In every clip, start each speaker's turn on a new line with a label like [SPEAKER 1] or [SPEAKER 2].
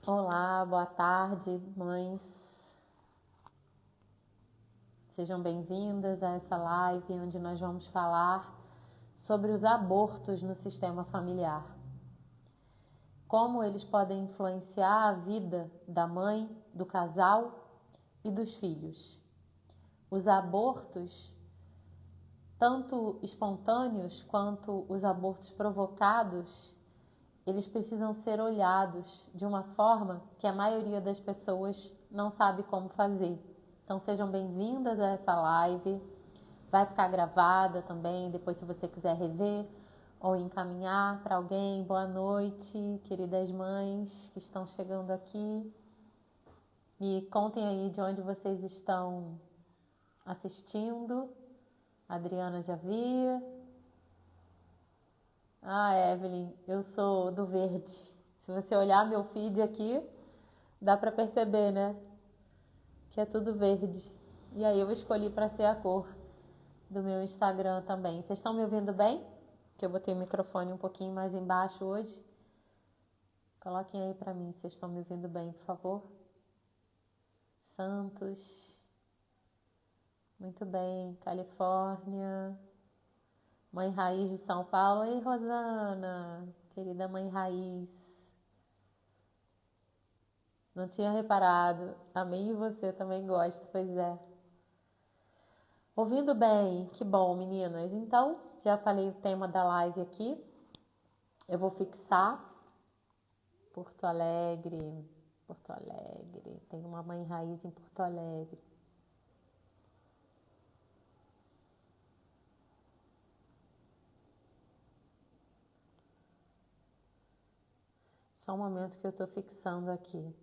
[SPEAKER 1] Olá, boa tarde, mães. Sejam bem-vindas a essa live onde nós vamos falar sobre os abortos no sistema familiar. Como eles podem influenciar a vida da mãe, do casal e dos filhos. Os abortos, tanto espontâneos quanto os abortos provocados, eles precisam ser olhados de uma forma que a maioria das pessoas não sabe como fazer. Então sejam bem-vindas a essa live. Vai ficar gravada também, depois se você quiser rever ou encaminhar para alguém. Boa noite, queridas mães que estão chegando aqui. Me contem aí de onde vocês estão assistindo. A Adriana já vi. Evelyn, eu sou do verde. Se você olhar meu feed aqui, dá para perceber, né? Que é tudo verde. E aí eu escolhi para ser a cor do meu Instagram também. Vocês estão me ouvindo bem? Que eu botei o microfone um pouquinho mais embaixo hoje. Coloquem aí para mim se vocês estão me ouvindo bem, por favor. Santos. Muito bem. Califórnia. Mãe Raiz de São Paulo. Ei, Rosana, querida Mãe Raiz. Não tinha reparado. A mim e você também gosta, pois é. Ouvindo bem? Que bom, meninas. Então, já falei o tema da live aqui. Eu vou fixar Porto Alegre. Porto Alegre. Tem uma Mãe Raiz em Porto Alegre. Só um momento que eu estou fixando aqui.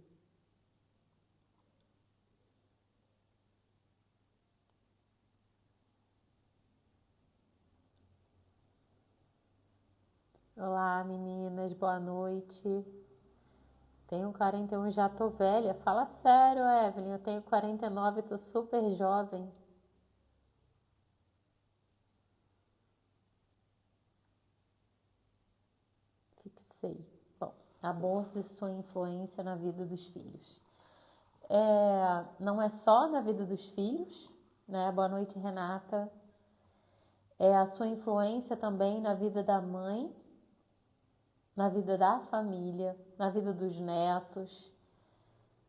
[SPEAKER 1] Olá, meninas. Boa noite. Tenho 41, já tô velha. Fala sério, Evelyn. Eu tenho 49 e tô super jovem. Fixei. Bom, aborto e sua influência na vida dos filhos. Não é só na vida dos filhos, né? Boa noite, Renata. É a sua influência também na vida da mãe, na vida da família, na vida dos netos.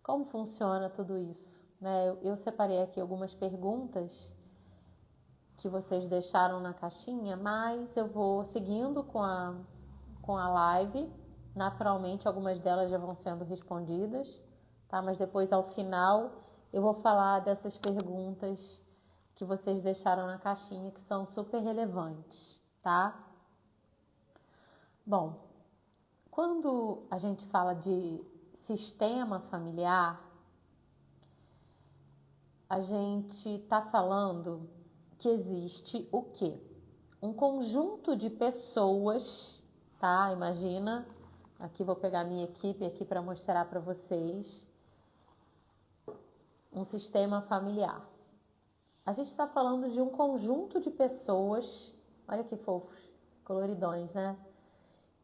[SPEAKER 1] Como funciona tudo isso? Né? Eu separei aqui algumas perguntas que vocês deixaram na caixinha, mas eu vou seguindo com a live. Naturalmente, algumas delas já vão sendo respondidas, tá? Mas depois, ao final, eu vou falar dessas perguntas que vocês deixaram na caixinha, que são super relevantes, tá? Bom, quando a gente fala de sistema familiar, a gente está falando que existe o quê? Um conjunto de pessoas, tá? Imagina, aqui vou pegar a minha equipe aqui para mostrar para vocês um sistema familiar. A gente está falando de um conjunto de pessoas, olha que fofos, coloridões, né?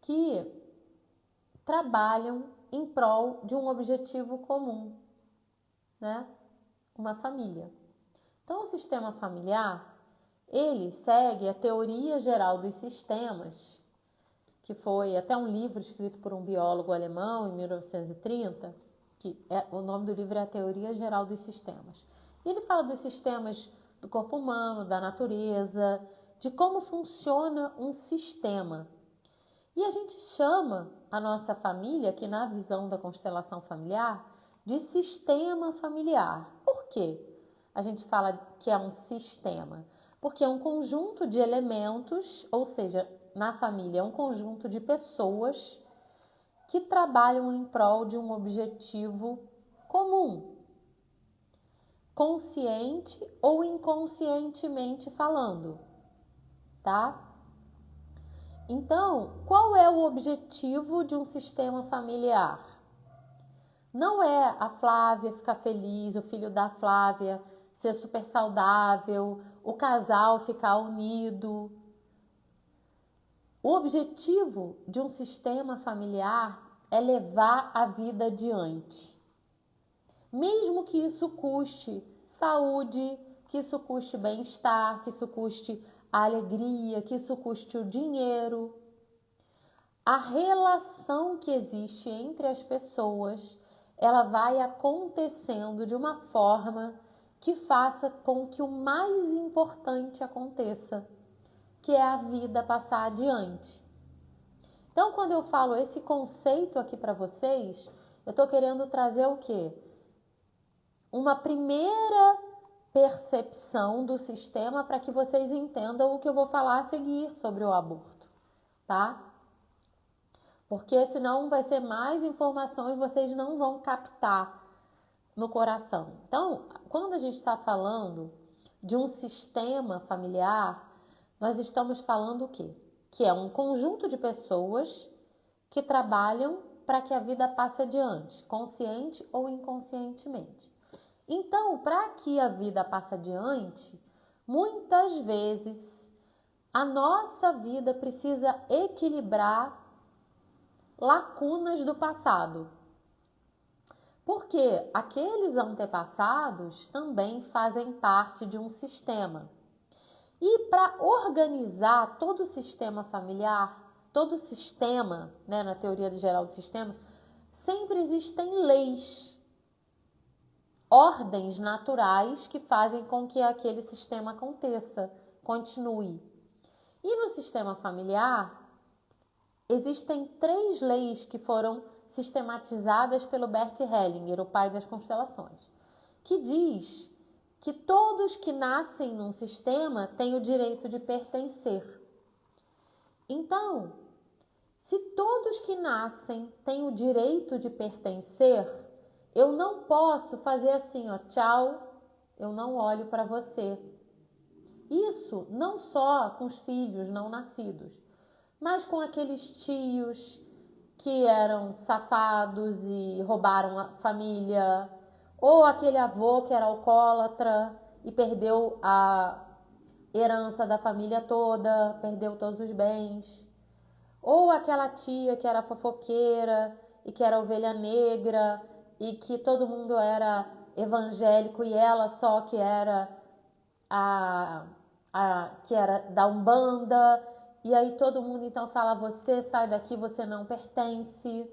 [SPEAKER 1] Que trabalham em prol de um objetivo comum, né? Uma família. Então, o sistema familiar, ele segue a teoria geral dos sistemas, que foi até um livro escrito por um biólogo alemão em 1930, o nome do livro é A Teoria Geral dos Sistemas. E ele fala dos sistemas do corpo humano, da natureza, de como funciona um sistema. E a gente chama a nossa família, que na visão da constelação familiar, de sistema familiar. Por quê? A gente fala que é um sistema, porque é um conjunto de elementos, ou seja, na família é um conjunto de pessoas que trabalham em prol de um objetivo comum, consciente ou inconscientemente falando, tá? Então, qual é o objetivo de um sistema familiar? Não é a Flávia ficar feliz, o filho da Flávia ser super saudável, o casal ficar unido. O objetivo de um sistema familiar é levar a vida adiante. Mesmo que isso custe saúde, que isso custe bem-estar, que isso custe a alegria, que isso custe o dinheiro. A relação que existe entre as pessoas, ela vai acontecendo de uma forma que faça com que o mais importante aconteça, que é a vida passar adiante. Então, quando eu falo esse conceito aqui para vocês, eu estou querendo trazer o quê? Uma primeira percepção do sistema para que vocês entendam o que eu vou falar a seguir sobre o aborto, tá? Porque senão vai ser mais informação e vocês não vão captar no coração. Então, quando a gente está falando de um sistema familiar, nós estamos falando o quê? Que é um conjunto de pessoas que trabalham para que a vida passe adiante, consciente ou inconscientemente. Então, para que a vida passe adiante, muitas vezes a nossa vida precisa equilibrar lacunas do passado. Porque aqueles antepassados também fazem parte de um sistema. E para organizar todo o sistema familiar, todo o sistema, né, na teoria geral do sistema, sempre existem leis, ordens naturais que fazem com que aquele sistema aconteça, continue. E no sistema familiar, existem 3 leis que foram sistematizadas pelo Bert Hellinger, o pai das constelações, que diz que todos que nascem num sistema têm o direito de pertencer. Então, se todos que nascem têm o direito de pertencer, eu não posso fazer assim, ó, tchau, eu não olho para você. Isso não só com os filhos não nascidos, mas com aqueles tios que eram safados e roubaram a família, ou aquele avô que era alcoólatra e perdeu a herança da família toda, perdeu todos os bens, ou aquela tia que era fofoqueira e que era ovelha negra e que todo mundo era evangélico e ela só que era que era da Umbanda. E aí todo mundo então fala, você sai daqui, você não pertence.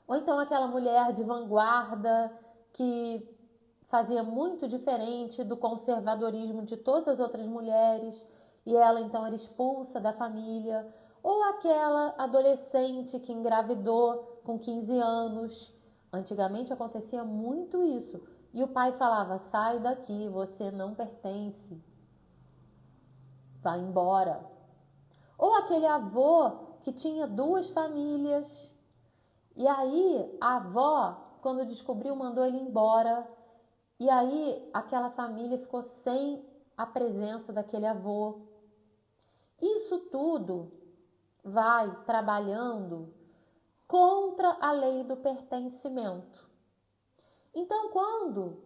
[SPEAKER 1] Ou então aquela mulher de vanguarda que fazia muito diferente do conservadorismo de todas as outras mulheres e ela então era expulsa da família. Ou aquela adolescente que engravidou com 15 anos. Antigamente acontecia muito isso. E o pai falava, sai daqui, você não pertence. Vai embora. Ou aquele avô que tinha 2 famílias. E aí a avó, quando descobriu, mandou ele embora. E aí aquela família ficou sem a presença daquele avô. Isso tudo vai trabalhando contra a lei do pertencimento. Então, quando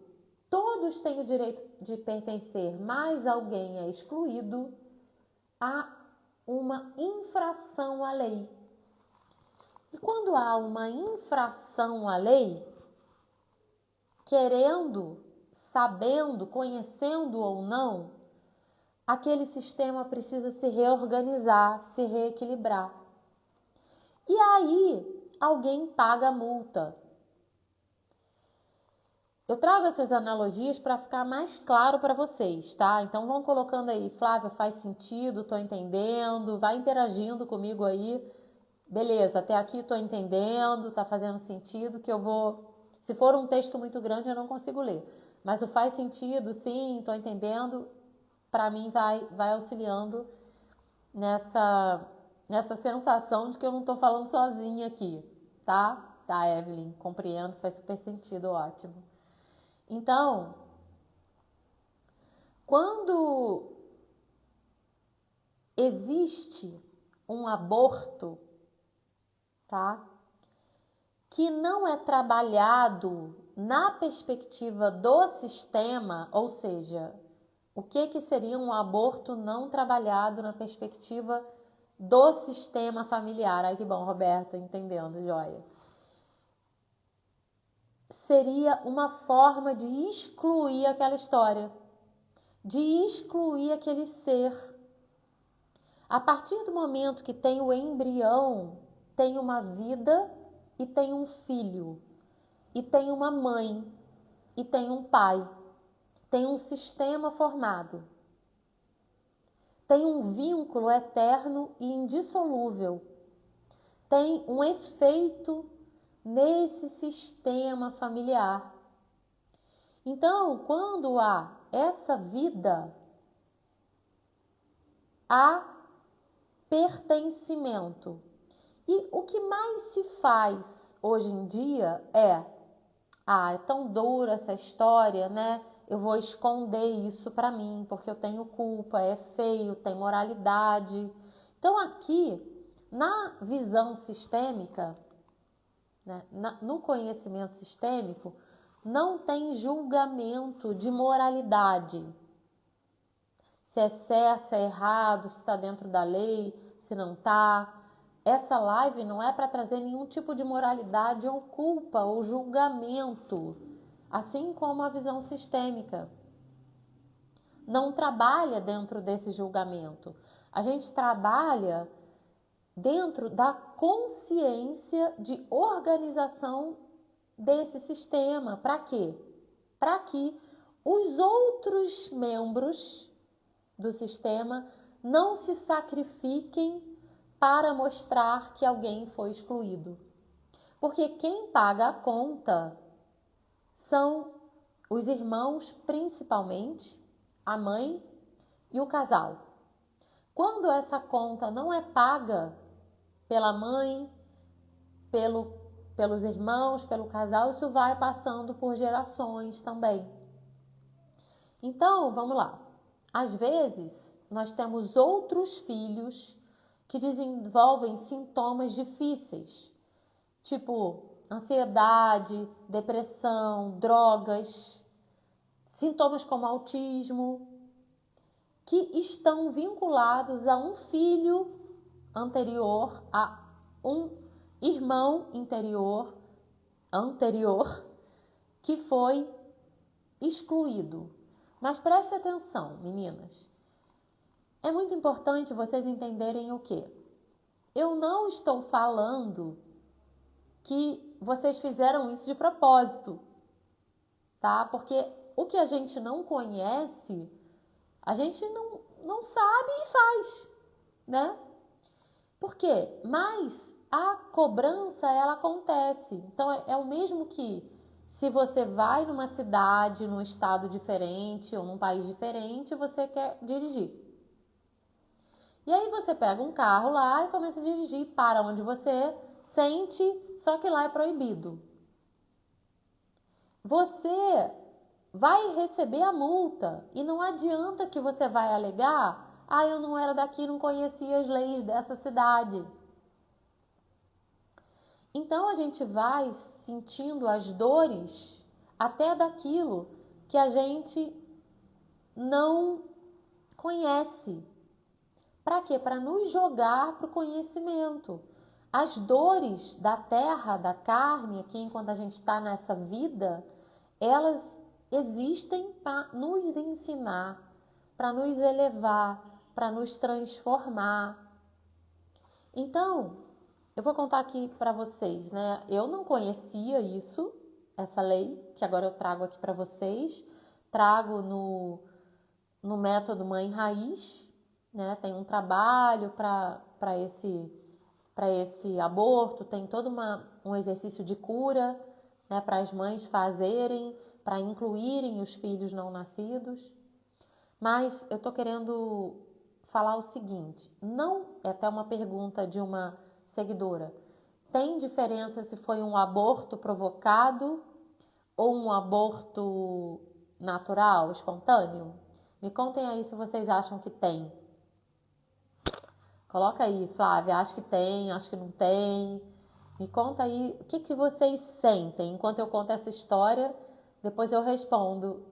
[SPEAKER 1] todos têm o direito de pertencer, mas alguém é excluído, há uma infração à lei. E quando há uma infração à lei, querendo, sabendo, conhecendo ou não, aquele sistema precisa se reorganizar, se reequilibrar. E aí, alguém paga a multa. Eu trago essas analogias para ficar mais claro para vocês, tá? Então vão colocando aí, Flávia, faz sentido, tô entendendo, vai interagindo comigo aí. Beleza, até aqui tô entendendo, tá fazendo sentido, que eu vou... Se for um texto muito grande, eu não consigo ler. Mas o faz sentido, sim, tô entendendo, para mim vai auxiliando nessa sensação de que eu não tô falando sozinha aqui, tá? Tá, Evelyn, compreendo, faz super sentido, ótimo. Então, quando existe um aborto, tá? Que não é trabalhado na perspectiva do sistema, ou seja, o que seria um aborto não trabalhado na perspectiva do sistema familiar. Ai, que bom, Roberta, entendendo, joia. Seria uma forma de excluir aquela história, de excluir aquele ser. A partir do momento que tem o embrião, tem uma vida e tem um filho, e tem uma mãe, e tem um pai, tem um sistema formado, tem um vínculo eterno e indissolúvel, tem um efeito nesse sistema familiar. Então, quando há essa vida, há pertencimento. E o que mais se faz hoje em dia é tão dura essa história, né? Eu vou esconder isso para mim, porque eu tenho culpa, é feio, tem moralidade. Então aqui, na visão sistêmica, né, no conhecimento sistêmico, não tem julgamento de moralidade. Se é certo, se é errado, se está dentro da lei, se não está. Essa live não é para trazer nenhum tipo de moralidade ou culpa ou julgamento, assim como a visão sistêmica. Não trabalha dentro desse julgamento. A gente trabalha dentro da consciência de organização desse sistema. Para quê? Para que os outros membros do sistema não se sacrifiquem para mostrar que alguém foi excluído. Porque quem paga a conta são os irmãos, principalmente, a mãe e o casal. Quando essa conta não é paga pela mãe, pelos irmãos, pelo casal, isso vai passando por gerações também. Então, vamos lá. Às vezes, nós temos outros filhos que desenvolvem sintomas difíceis, tipo ansiedade, depressão, drogas, sintomas como autismo, que estão vinculados a um filho anterior, a um irmão anterior que foi excluído. Mas preste atenção, meninas. É muito importante vocês entenderem o quê? Eu não estou falando que vocês fizeram isso de propósito, tá? Porque o que a gente não conhece, a gente não sabe e faz, né? Por quê? Mas a cobrança, ela acontece. Então, é o mesmo que se você vai numa cidade, num estado diferente ou num país diferente, você quer dirigir. E aí você pega um carro lá e começa a dirigir para onde você sente, só que lá é proibido. Você vai receber a multa e não adianta que você vai alegar: eu não era daqui, não conhecia as leis dessa cidade. Então a gente vai sentindo as dores até daquilo que a gente não conhece. Para quê? Para nos jogar para o conhecimento. As dores da terra, da carne, aqui enquanto a gente está nessa vida, elas existem para nos ensinar, para nos elevar, para nos transformar. Então, eu vou contar aqui para vocês, né? Eu não conhecia isso, essa lei, que agora eu trago aqui para vocês. Trago no método Mãe Raiz, né? Tem um trabalho para esse aborto, tem todo um exercício de cura, né? Para as mães fazerem, para incluírem os filhos não nascidos. Mas eu tô querendo falar o seguinte, não, é até uma pergunta de uma seguidora, tem diferença se foi um aborto provocado ou um aborto natural, espontâneo? Me contem aí se vocês acham que tem. Coloca aí, Flávia, acho que tem, acho que não tem. Me conta aí o que vocês sentem enquanto eu conto essa história, depois eu respondo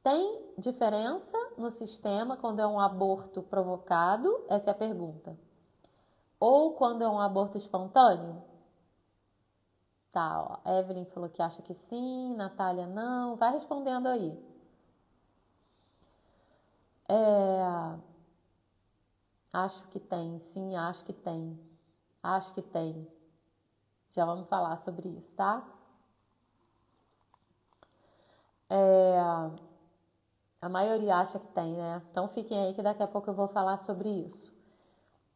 [SPEAKER 1] Tem diferença no sistema quando é um aborto provocado? Essa é a pergunta. Ou quando é um aborto espontâneo? Tá, ó. Evelyn falou que acha que sim, Natália não. Vai respondendo aí. Acho que tem, sim, acho que tem. Acho que tem. Já vamos falar sobre isso, tá? A maioria acha que tem, né? Então fiquem aí que daqui a pouco eu vou falar sobre isso.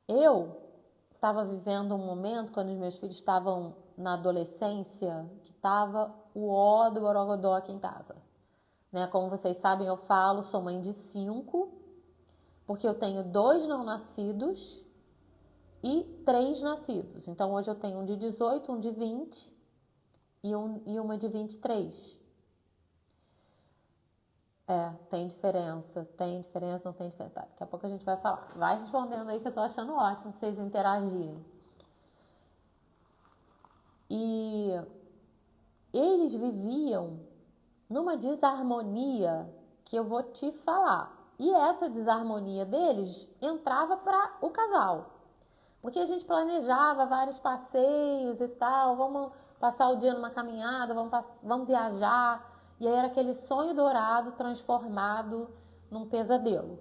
[SPEAKER 1] Eu estava vivendo um momento, quando os meus filhos estavam na adolescência, que estava o ó do borogodó aqui em casa. Né? Como vocês sabem, eu falo, sou mãe de 5, porque eu tenho 2 não nascidos e 3 nascidos. Então hoje eu tenho um de 18, um de 20 e uma de 23. Tem diferença, não tem diferença. Tá, daqui a pouco a gente vai falar. Vai respondendo aí que eu tô achando ótimo vocês interagirem. E eles viviam numa desarmonia que eu vou te falar. E essa desarmonia deles entrava para o casal. Porque a gente planejava vários passeios e tal, vamos passar o dia numa caminhada, vamos viajar. E aí era aquele sonho dourado transformado num pesadelo.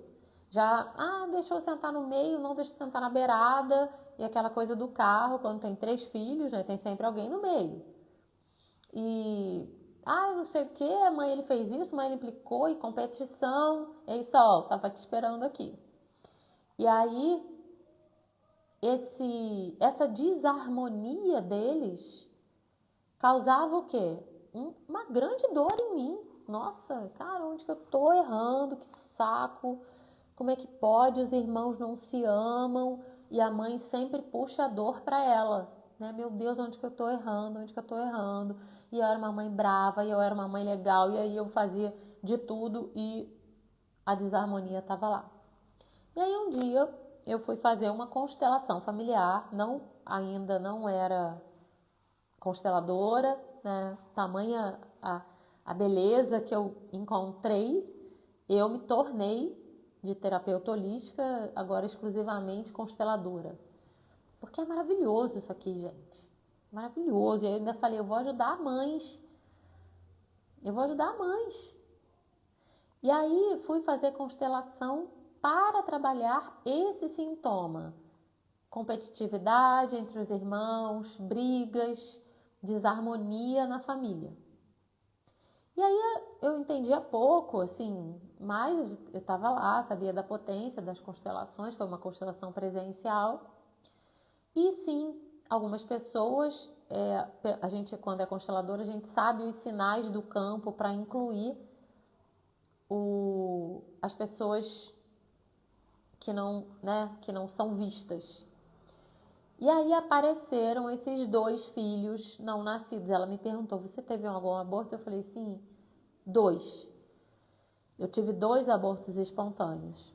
[SPEAKER 1] Já, deixa eu sentar no meio, não deixa eu sentar na beirada. E aquela coisa do carro, quando tem 3 filhos, né, tem sempre alguém no meio. E, não sei o que, a mãe ele fez isso, a mãe ele implicou, e competição. E aí só, tava te esperando aqui. E aí, essa desarmonia deles causava o quê? Uma grande dor em mim. Nossa, cara, onde que eu tô errando? Que saco. Como é que pode? Os irmãos não se amam e a mãe sempre puxa a dor para ela, né? Meu Deus, onde que eu tô errando? Onde que eu tô errando? E eu era uma mãe brava, e eu era uma mãe legal, e aí eu fazia de tudo e a desarmonia tava lá. E aí um dia eu fui fazer uma constelação familiar, ainda não era consteladora, né? Tamanha a beleza que eu encontrei, eu me tornei de terapeuta holística, agora exclusivamente consteladora. Porque é maravilhoso isso aqui, gente. Maravilhoso. E eu ainda falei, eu vou ajudar mães. Eu vou ajudar mães. E aí fui fazer constelação para trabalhar esse sintoma. Competitividade entre os irmãos, brigas, desarmonia na família. E aí eu entendia pouco, assim, mas eu estava lá, sabia da potência das constelações, foi uma constelação presencial. E sim, algumas pessoas, a gente quando é constelador, a gente sabe os sinais do campo para incluir as pessoas que não são vistas. E aí apareceram esses 2 filhos não nascidos. Ela me perguntou, você teve algum aborto? Eu falei, sim, 2. Eu tive 2 abortos espontâneos.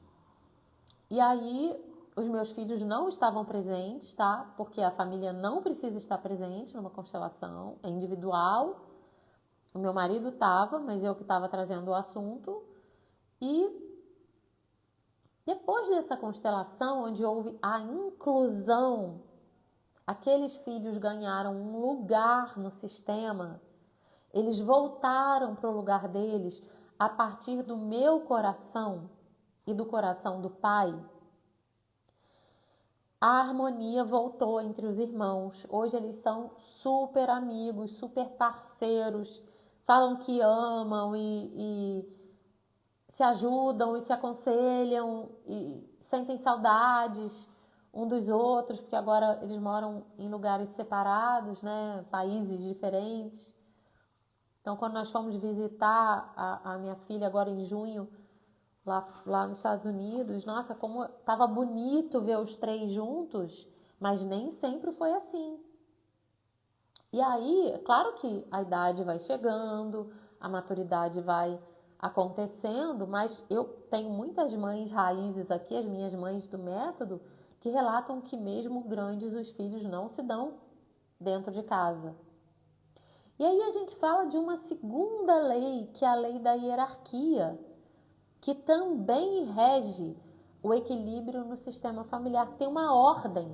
[SPEAKER 1] E aí, os meus filhos não estavam presentes, tá? Porque a família não precisa estar presente numa constelação, é individual. O meu marido estava, mas eu que estava trazendo o assunto. E depois dessa constelação, onde houve a inclusão, aqueles filhos ganharam um lugar no sistema, eles voltaram para o lugar deles a partir do meu coração e do coração do pai. A harmonia voltou entre os irmãos. Hoje eles são super amigos, super parceiros, falam que amam e se ajudam e se aconselham e sentem saudades um dos outros, porque agora eles moram em lugares separados, né? Países diferentes. Então, quando nós fomos visitar a minha filha agora em junho, lá nos Estados Unidos, nossa, como estava bonito ver os 3 juntos, mas nem sempre foi assim. E aí, é claro que a idade vai chegando, a maturidade vai acontecendo, mas eu tenho muitas mães raízes aqui, as minhas mães do método, que relatam que mesmo grandes os filhos não se dão dentro de casa. E aí a gente fala de uma segunda lei, que é a lei da hierarquia, que também rege o equilíbrio no sistema familiar. Tem uma ordem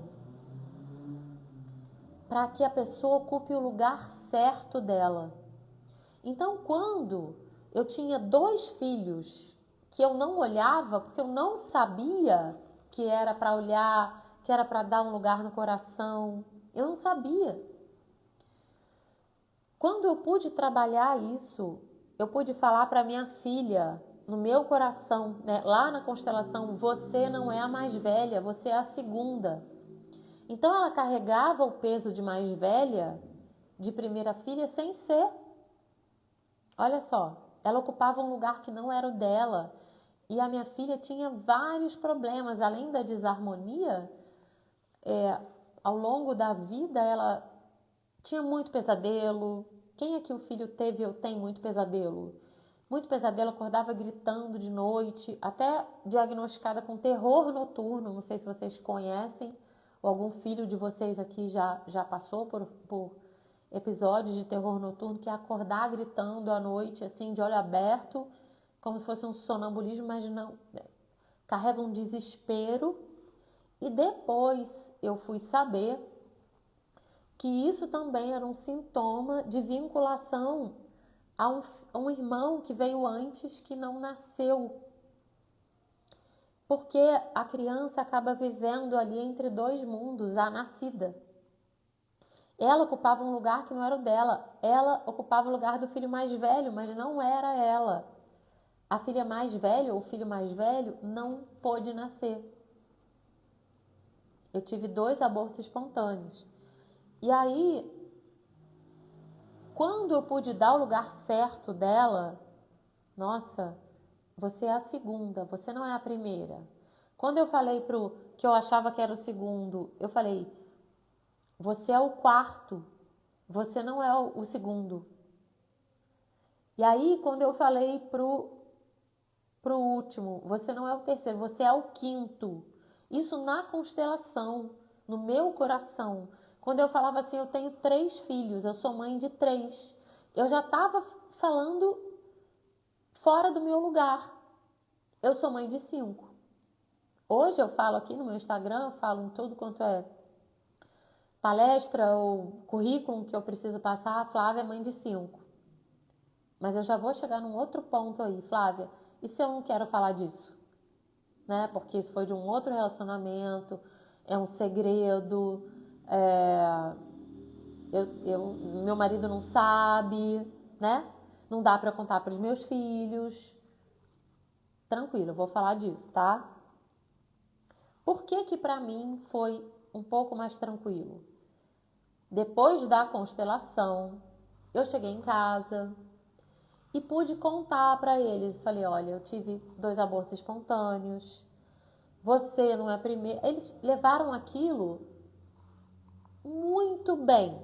[SPEAKER 1] para que a pessoa ocupe o lugar certo dela. Então, quando eu tinha 2 filhos que eu não olhava, porque eu não sabia que era para olhar, que era para dar um lugar no coração, eu não sabia. Quando eu pude trabalhar isso, eu pude falar para minha filha, no meu coração, né, lá na constelação, você não é a mais velha, você é a segunda. Então ela carregava o peso de mais velha, de primeira filha, sem ser. Olha só, ela ocupava um lugar que não era o dela. E a minha filha tinha vários problemas, além da desarmonia, ao longo da vida ela tinha muito pesadelo. Quem é que o filho teve ou tem muito pesadelo? Muito pesadelo, acordava gritando de noite, até diagnosticada com terror noturno. Não sei se vocês conhecem, ou algum filho de vocês aqui já passou por episódios de terror noturno, que é acordar gritando à noite, assim, de olho aberto, como se fosse um sonambulismo, mas não, carrega um desespero. E depois eu fui saber que isso também era um sintoma de vinculação a um irmão que veio antes, que não nasceu. Porque a criança acaba vivendo ali entre 2 mundos, a nascida. Ela ocupava um lugar que não era o dela. Ela ocupava o lugar do filho mais velho, mas não era ela. A filha mais velha ou o filho mais velho não pôde nascer. Eu tive 2 abortos espontâneos. E aí, quando eu pude dar o lugar certo dela, nossa, você é a segunda, você não é a primeira. Quando eu falei que eu achava que era o segundo, eu falei, você é o quarto, você não é o segundo. E aí, quando eu falei pro último, você não é o terceiro, você é o quinto. Isso na constelação, no meu coração. Quando eu falava assim, eu tenho 3 filhos, eu sou mãe de 3. Eu já estava falando fora do meu lugar. Eu sou mãe de 5. Hoje eu falo aqui no meu Instagram, eu falo em tudo quanto é palestra ou currículo que eu preciso passar, a Flávia é mãe de 5. Mas eu já vou chegar num outro ponto aí, Flávia, e se eu não quero falar disso? Né? Porque isso foi de um outro relacionamento, é um segredo, meu marido não sabe, né? Não dá para contar para os meus filhos. Tranquilo, eu vou falar disso, tá? Por que para mim foi um pouco mais tranquilo? Depois da constelação, eu cheguei em casa e pude contar para eles. Falei, olha, eu tive 2 abortos espontâneos, você não é a primeira. Eles levaram aquilo muito bem.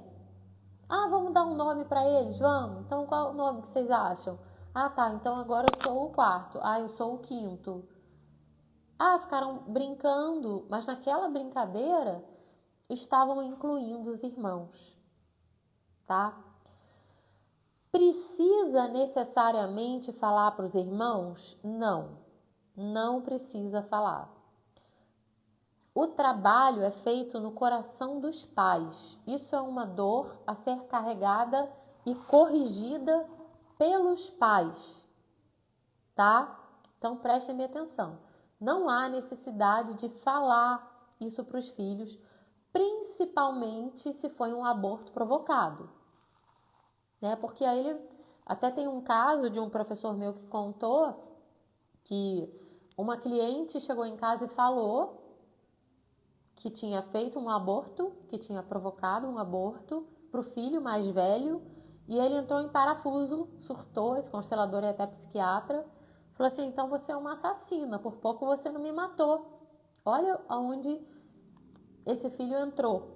[SPEAKER 1] Ah, vamos dar um nome para eles? Vamos? Então qual o nome que vocês acham? Ah, tá, então agora eu sou o quarto. Ah, eu sou o quinto. Ah, ficaram brincando, mas naquela brincadeira estavam incluindo os irmãos, tá? Precisa necessariamente falar para os irmãos? Não, não precisa falar. O trabalho é feito no coração dos pais. Isso é uma dor a ser carregada e corrigida pelos pais, tá? Então prestem atenção. Não há necessidade de falar isso para os filhos, principalmente se foi um aborto provocado, né? Porque aí ele até tem um caso de um professor meu que contou que uma cliente chegou em casa e falou que tinha feito um aborto, que tinha provocado um aborto para o filho mais velho, e ele entrou em parafuso, surtou, esse constelador é até psiquiatra, falou assim, então você é uma assassina, por pouco você não me matou. Olha aonde esse filho entrou.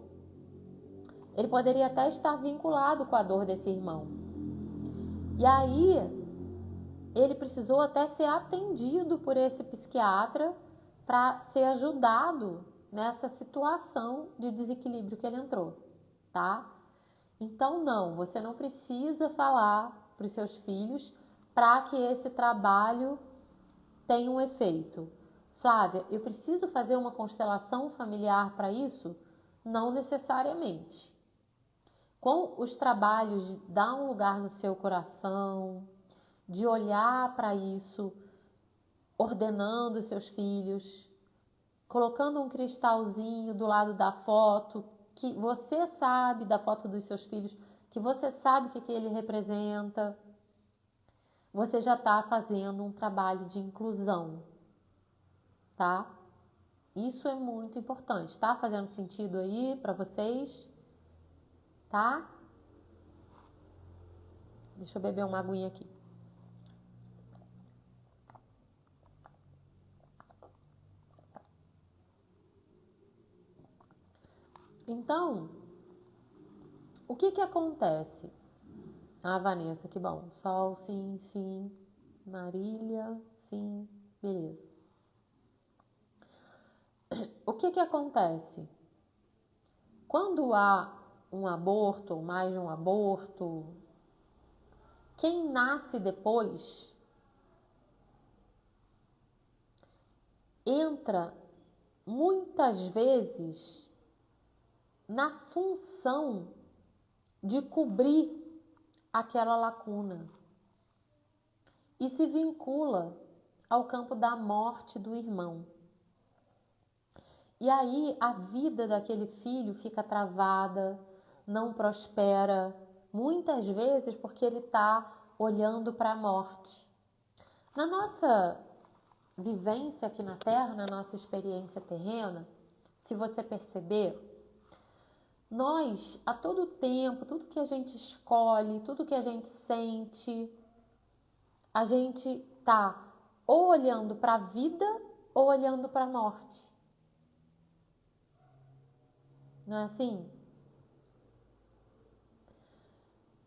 [SPEAKER 1] Ele poderia até estar vinculado com a dor desse irmão. E aí, ele precisou até ser atendido por esse psiquiatra para ser ajudado nessa situação de desequilíbrio que ele entrou, tá? Então, não, você não precisa falar para os seus filhos para que esse trabalho tenha um efeito. Flávia, eu preciso fazer uma constelação familiar para isso? Não necessariamente. Com os trabalhos de dar um lugar no seu coração, de olhar para isso, ordenando os seus filhos, colocando um cristalzinho do lado da foto, que você sabe, da foto dos seus filhos, que você sabe o que ele representa, você já está fazendo um trabalho de inclusão, tá? Isso é muito importante. Tá fazendo sentido aí para vocês? Tá? Deixa eu beber uma aguinha aqui. Então, o que que acontece? Ah, Vanessa, que bom. Sol, sim, sim. Marília, sim. Beleza. O que que acontece? Quando há um aborto ou mais de um aborto, quem nasce depois entra muitas vezes na função de cobrir aquela lacuna e se vincula ao campo da morte do irmão. E aí a vida daquele filho fica travada, não prospera, muitas vezes porque ele está olhando para a morte. Na nossa vivência aqui na Terra, na nossa experiência terrena, se você perceber, nós, a todo tempo, tudo que a gente escolhe, tudo que a gente sente, a gente está ou olhando para a vida ou olhando para a morte. Não é assim?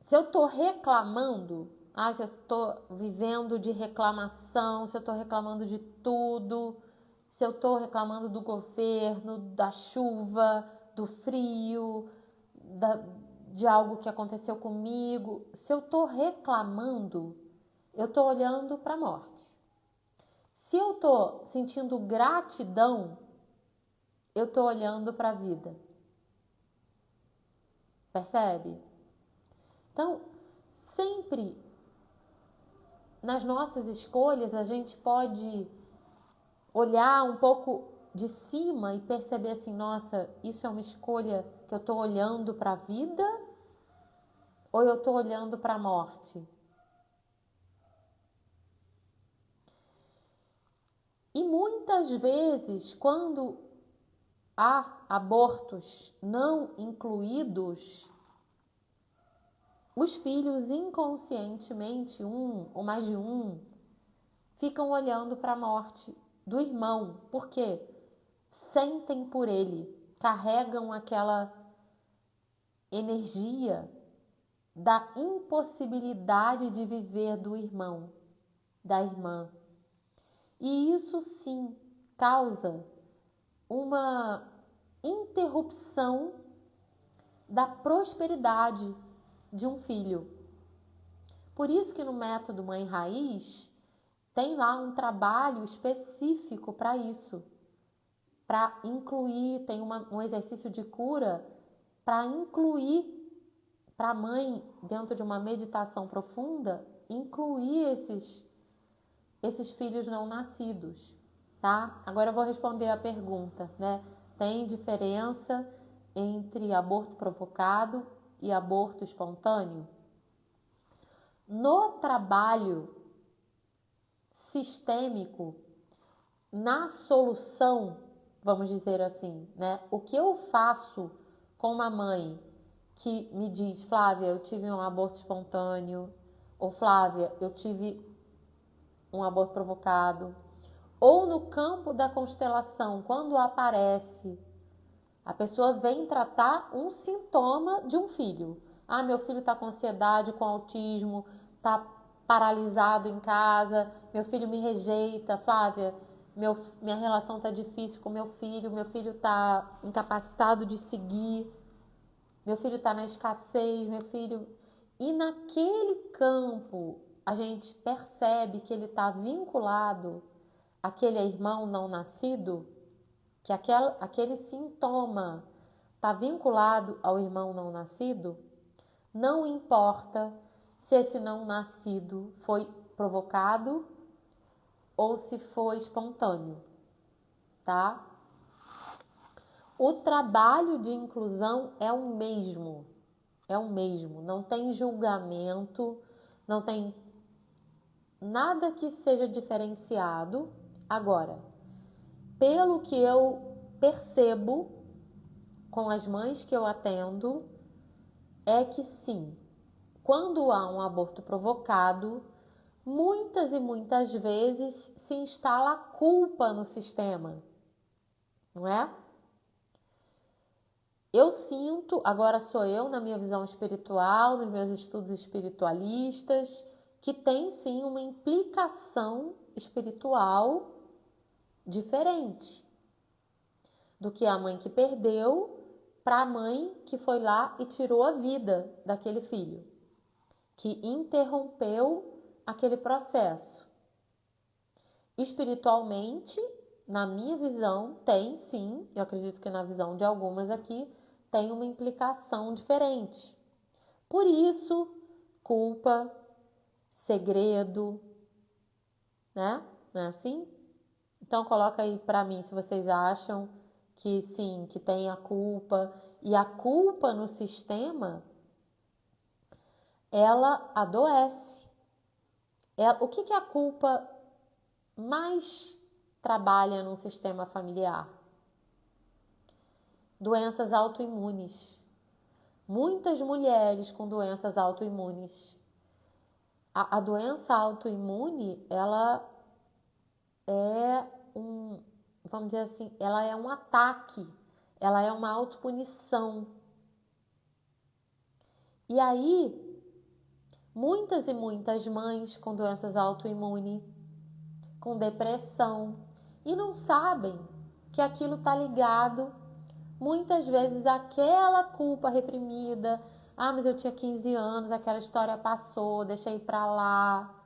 [SPEAKER 1] Se eu estou reclamando, se eu estou vivendo de reclamação, se eu estou reclamando de tudo, se eu estou reclamando do governo, da chuva, do frio, de algo que aconteceu comigo, se eu estou reclamando, eu estou olhando para a morte. Se eu estou sentindo gratidão, eu estou olhando para a vida. Percebe? Então, sempre nas nossas escolhas a gente pode olhar um pouco de cima e perceber assim, nossa, isso é uma escolha que eu estou olhando para a vida ou eu estou olhando para a morte? E muitas vezes, quando há abortos não incluídos, os filhos inconscientemente, um ou mais de um, ficam olhando para a morte do irmão, porque sentem por ele, carregam aquela energia da impossibilidade de viver do irmão, da irmã. E isso sim causa uma interrupção da prosperidade de um filho. Por isso que no método Mãe Raiz tem lá um trabalho específico para isso, para incluir, tem um exercício de cura para incluir, para a mãe, dentro de uma meditação profunda, incluir esses filhos não nascidos, tá? Agora eu vou responder a pergunta, né? Tem diferença entre aborto provocado e aborto espontâneo? No trabalho sistêmico, na solução, vamos dizer assim, né? O que eu faço com uma mãe que me diz, Flávia, eu tive um aborto espontâneo, ou Flávia, eu tive um aborto provocado, ou no campo da constelação, quando aparece, a pessoa vem tratar um sintoma de um filho. Ah, meu filho está com ansiedade, com autismo, está paralisado em casa, meu filho me rejeita, Flávia, minha relação está difícil com meu filho está incapacitado de seguir, meu filho está na escassez, meu filho... E naquele campo, a gente percebe que ele está vinculado àquele irmão não nascido, que aquele sintoma está vinculado ao irmão não nascido, não importa se esse não nascido foi provocado ou se foi espontâneo, tá? O trabalho de inclusão é o mesmo, não tem julgamento, não tem nada que seja diferenciado. Agora, pelo que eu percebo com as mães que eu atendo, é que sim, quando há um aborto provocado, muitas e muitas vezes se instala a culpa no sistema, não é? Eu sinto, agora sou eu na minha visão espiritual, nos meus estudos espiritualistas, que tem sim uma implicação espiritual diferente do que a mãe que perdeu para a mãe que foi lá e tirou a vida daquele filho, que interrompeu aquele processo. Espiritualmente, na minha visão, tem sim, eu acredito que na visão de algumas aqui, tem uma implicação diferente. Por isso, culpa, segredo, né? Não é assim? Então coloca aí para mim se vocês acham que sim, que tem a culpa. E a culpa no sistema, ela adoece. O que a culpa mais trabalha no sistema familiar? Doenças autoimunes. Muitas mulheres com doenças autoimunes. A doença autoimune, ela é vamos dizer assim, ela é um ataque, ela é uma autopunição. E aí, muitas e muitas mães com doenças autoimunes, com depressão, e não sabem que aquilo está ligado, muitas vezes, àquela culpa reprimida. Ah, mas eu tinha 15 anos, aquela história passou, deixei pra lá.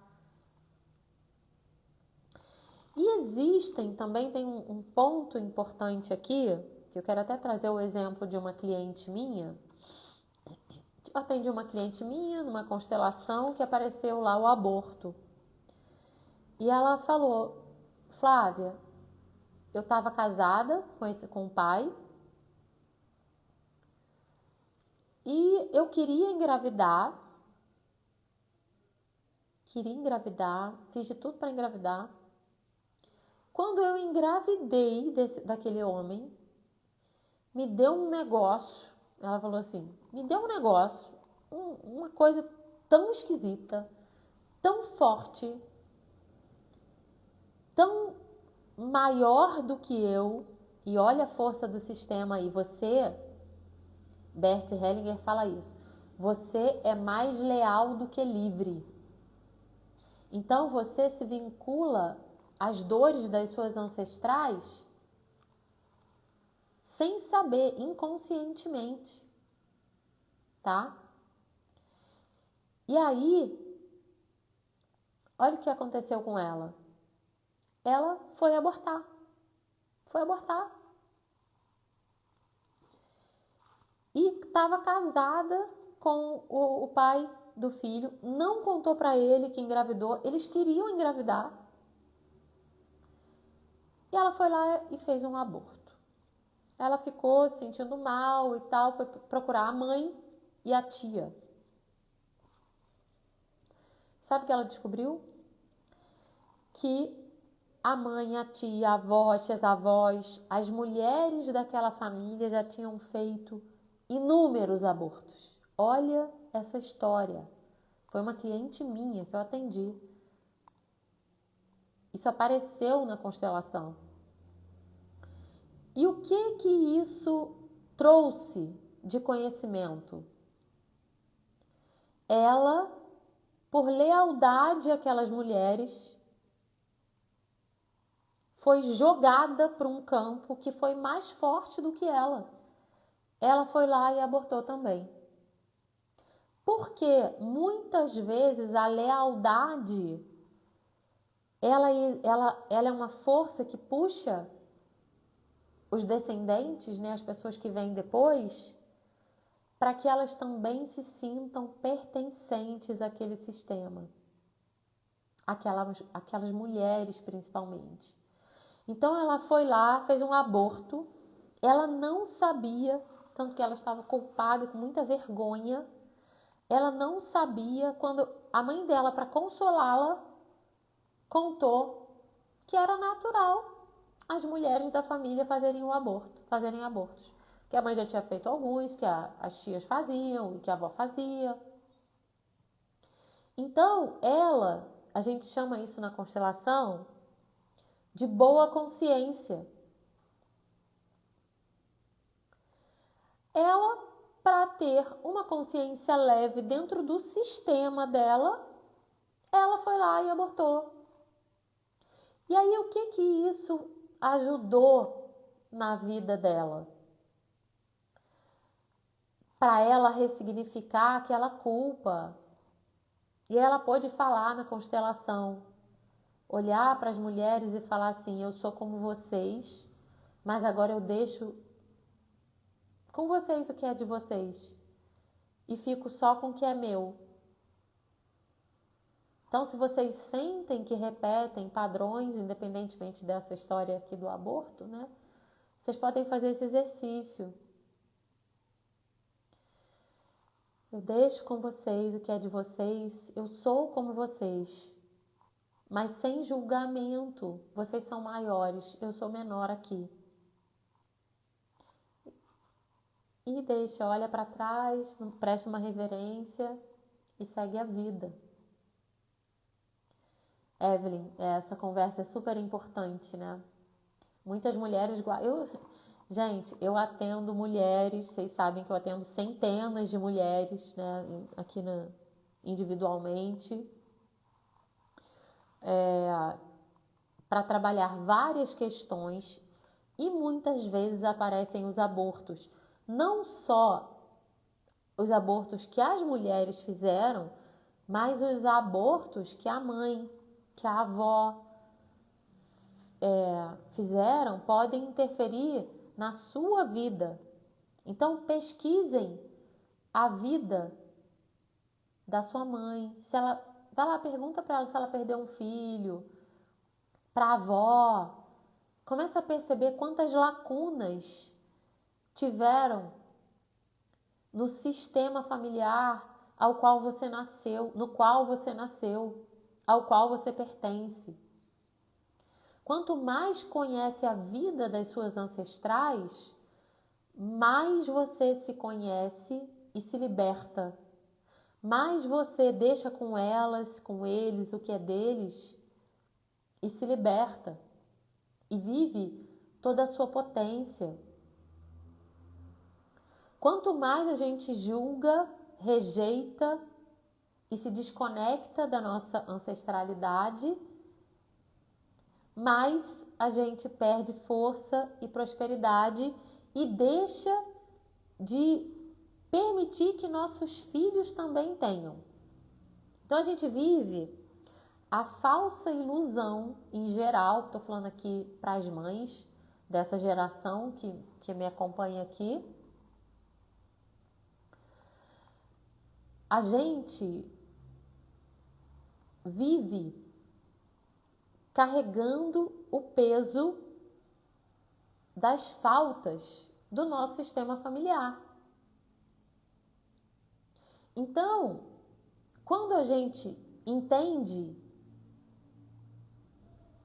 [SPEAKER 1] E existem, também tem um ponto importante aqui, que eu quero até trazer o exemplo de uma cliente minha. Eu atendi uma cliente minha numa constelação que apareceu lá o aborto. E ela falou, Flávia, eu estava casada com o pai e eu queria engravidar, fiz de tudo para engravidar. Quando eu engravidei daquele homem, me deu um negócio, ela falou assim, me deu um negócio, uma coisa tão esquisita, tão forte, tão maior do que eu, e olha a força do sistema aí, você, Bert Hellinger fala isso, você é mais leal do que livre. Então você se vincula às dores das suas ancestrais sem saber, inconscientemente, tá? E aí, olha o que aconteceu com ela. Ela foi abortar. E estava casada com o pai do filho, não contou para ele que engravidou, eles queriam engravidar. E ela foi lá e fez um aborto. Ela ficou se sentindo mal e tal, foi procurar a mãe e a tia. Sabe o que ela descobriu? Que a mãe, a tia, a avó, as tias-avós, as mulheres daquela família já tinham feito inúmeros abortos. Olha essa história. Foi uma cliente minha que eu atendi. Isso apareceu na constelação. E o que isso trouxe de conhecimento? Ela, por lealdade àquelas mulheres, foi jogada para um campo que foi mais forte do que ela. ela foi lá e abortou também. Porque muitas vezes a lealdade, ela é uma força que puxa os descendentes, né, as pessoas que vêm depois, para que elas também se sintam pertencentes àquele sistema. Aquelas mulheres, principalmente. Então, ela foi lá, fez um aborto, ela não sabia, tanto que ela estava culpada, com muita vergonha, ela não sabia, quando a mãe dela, para consolá-la, contou que era natural as mulheres da família fazerem abortos. Que a mãe já tinha feito alguns, que as tias faziam e que a avó fazia. Então, a gente chama isso na constelação de boa consciência. Ela, para ter uma consciência leve dentro do sistema dela, ela foi lá e abortou. E aí, o que isso ajudou na vida dela? Para ela ressignificar aquela culpa. E ela pôde falar na constelação, olhar para as mulheres e falar assim: eu sou como vocês, mas agora eu deixo com vocês o que é de vocês e fico só com o que é meu. Então, se vocês sentem que repetem padrões, independentemente dessa história aqui do aborto, né? Vocês podem fazer esse exercício. Eu deixo com vocês o que é de vocês, eu sou como vocês, mas sem julgamento. Vocês são maiores, eu sou menor aqui. E deixa, olha para trás, presta uma reverência e segue a vida. Evelyn, essa conversa é super importante, né? Muitas mulheres... Gente, eu atendo mulheres, vocês sabem que eu atendo centenas de mulheres, né, aqui individualmente, para trabalhar várias questões e muitas vezes aparecem os abortos. Não só os abortos que as mulheres fizeram, mas os abortos que a mãe, que a avó fizeram podem interferir na sua vida. Então, pesquisem a vida da sua mãe. Se ela, vai lá, pergunta para ela se ela perdeu um filho, para a avó. Começa a perceber quantas lacunas tiveram no sistema familiar ao qual você nasceu, no qual você nasceu, ao qual você pertence. Quanto mais conhece a vida das suas ancestrais, mais você se conhece e se liberta. Mais você deixa com elas, com eles, o que é deles e se liberta. E vive toda a sua potência. Quanto mais a gente julga, rejeita e se desconecta da nossa ancestralidade, mais a gente perde força e prosperidade e deixa de permitir que nossos filhos também tenham. Então a gente vive a falsa ilusão em geral, estou falando aqui para as mães dessa geração que me acompanha aqui. A gente vive carregando o peso das faltas do nosso sistema familiar. Então, quando a gente entende,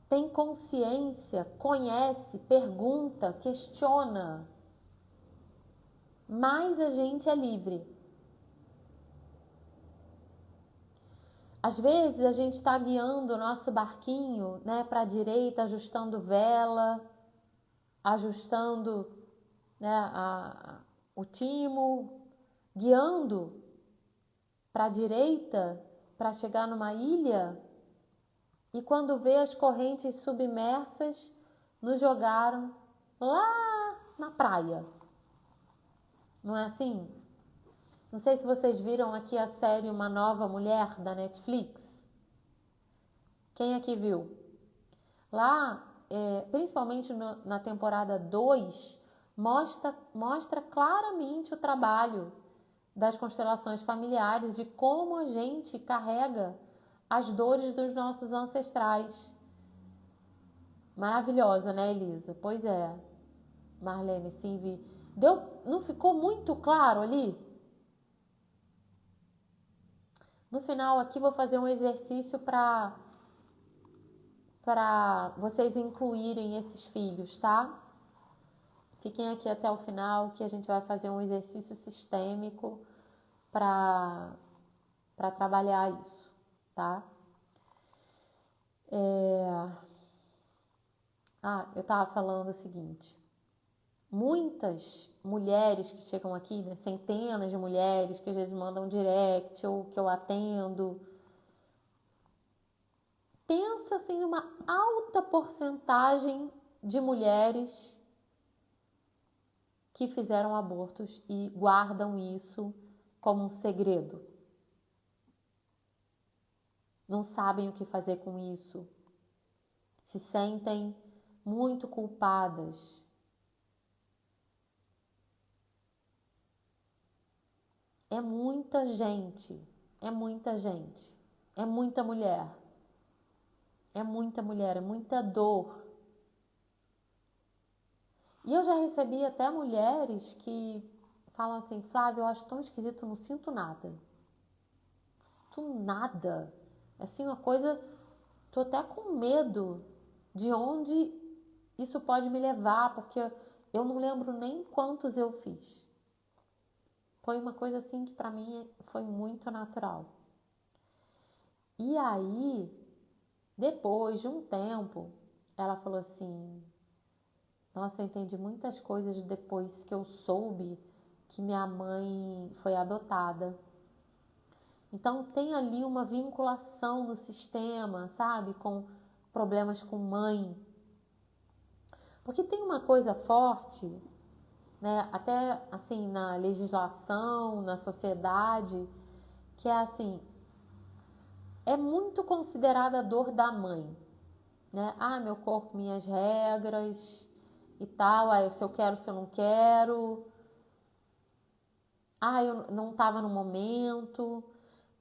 [SPEAKER 1] tem consciência, conhece, pergunta, questiona, mais a gente é livre. Às vezes a gente está guiando o nosso barquinho, né, para a direita, ajustando vela, ajustando, né, o timo, guiando para a direita para chegar numa ilha, e quando vê as correntes submersas, nos jogaram lá na praia. Não é assim? Não sei se vocês viram aqui a série Uma Nova Mulher da Netflix. Quem aqui viu? Lá, principalmente na temporada 2, mostra claramente o trabalho das constelações familiares, de como a gente carrega as dores dos nossos ancestrais. Maravilhosa, né, Elisa? Pois é, Marlene, sim, não ficou muito claro ali? No final aqui vou fazer um exercício para vocês incluírem esses filhos, tá? Fiquem aqui até o final que a gente vai fazer um exercício sistêmico para trabalhar isso, tá? Eu estava falando o seguinte. Muitas mulheres que chegam aqui, né, centenas de mulheres que às vezes mandam direct ou que eu atendo, pensa assim numa alta porcentagem de mulheres que fizeram abortos e guardam isso como um segredo. Não sabem o que fazer com isso. Se sentem muito culpadas. É muita gente, é muita gente, é muita mulher. É muita mulher, é muita dor. E eu já recebi até mulheres que falam assim, Flávia, eu acho tão esquisito, eu não sinto nada. Sinto nada. É assim, uma coisa, tô até com medo de onde isso pode me levar, porque eu não lembro nem quantos eu fiz. Foi uma coisa assim que pra mim foi muito natural. E aí, depois de um tempo, ela falou assim, nossa, eu entendi muitas coisas depois que eu soube que minha mãe foi adotada. Então tem ali uma vinculação no sistema, sabe? Com problemas com mãe. Porque tem uma coisa forte, né? Até assim na legislação, na sociedade, que é assim, é muito considerada a dor da mãe, né? Ah, meu corpo, minhas regras e tal, aí se eu quero, se eu não quero. Ah, eu não estava no momento.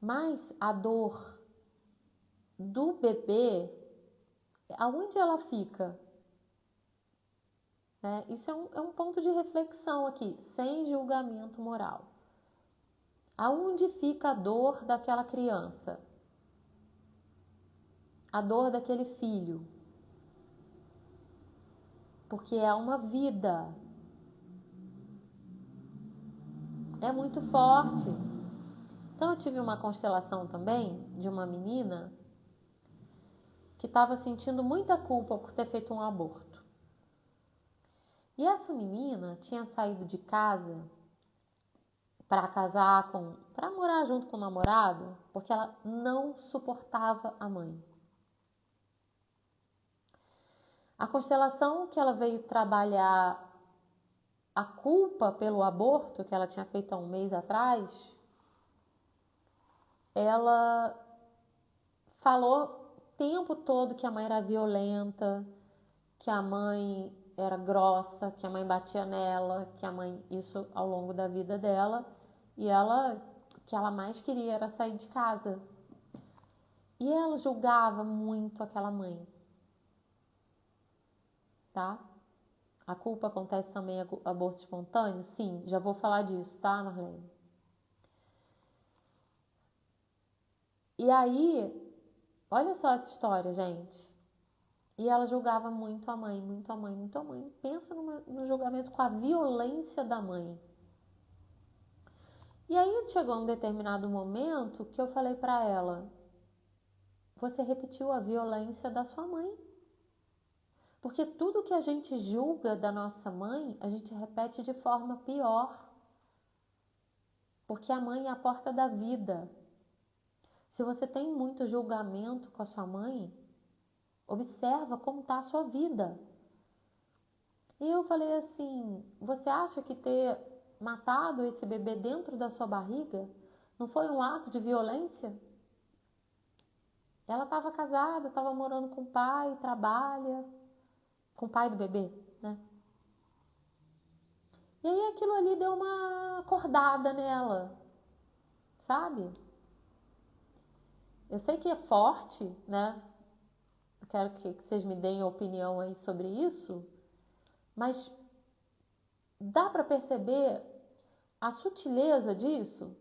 [SPEAKER 1] Mas a dor do bebê, aonde ela fica? Né? Isso é um ponto de reflexão aqui, sem julgamento moral. Aonde fica a dor daquela criança? A dor daquele filho? Porque é uma vida. É muito forte. Então eu tive uma constelação também de uma menina que estava sentindo muita culpa por ter feito um aborto. E essa menina tinha saído de casa para morar junto com o namorado, porque ela não suportava a mãe. A constelação que ela veio trabalhar a culpa pelo aborto que ela tinha feito há um mês atrás, ela falou o tempo todo que a mãe era violenta, que a mãe era grossa, que a mãe batia nela, que a mãe, isso ao longo da vida dela, e ela, o que ela mais queria era sair de casa. E ela julgava muito aquela mãe, tá? A culpa acontece também em aborto espontâneo? Sim, já vou falar disso, tá, Marlene? E aí, olha só essa história, gente. E ela julgava muito a mãe, muito a mãe, muito a mãe. Pensa no julgamento com a violência da mãe. E aí chegou um determinado momento que eu falei pra ela, você repetiu a violência da sua mãe. Porque tudo que a gente julga da nossa mãe, a gente repete de forma pior. Porque a mãe é a porta da vida. Se você tem muito julgamento com a sua mãe, observa como está a sua vida. E eu falei assim, você acha que ter matado esse bebê dentro da sua barriga? Não foi um ato de violência? Ela estava casada, estava morando com o pai, trabalha, com o pai do bebê, né? E aí aquilo ali deu uma acordada nela, sabe? Eu sei que é forte, né? Eu quero que vocês me deem opinião aí sobre isso, mas dá para perceber a sutileza disso?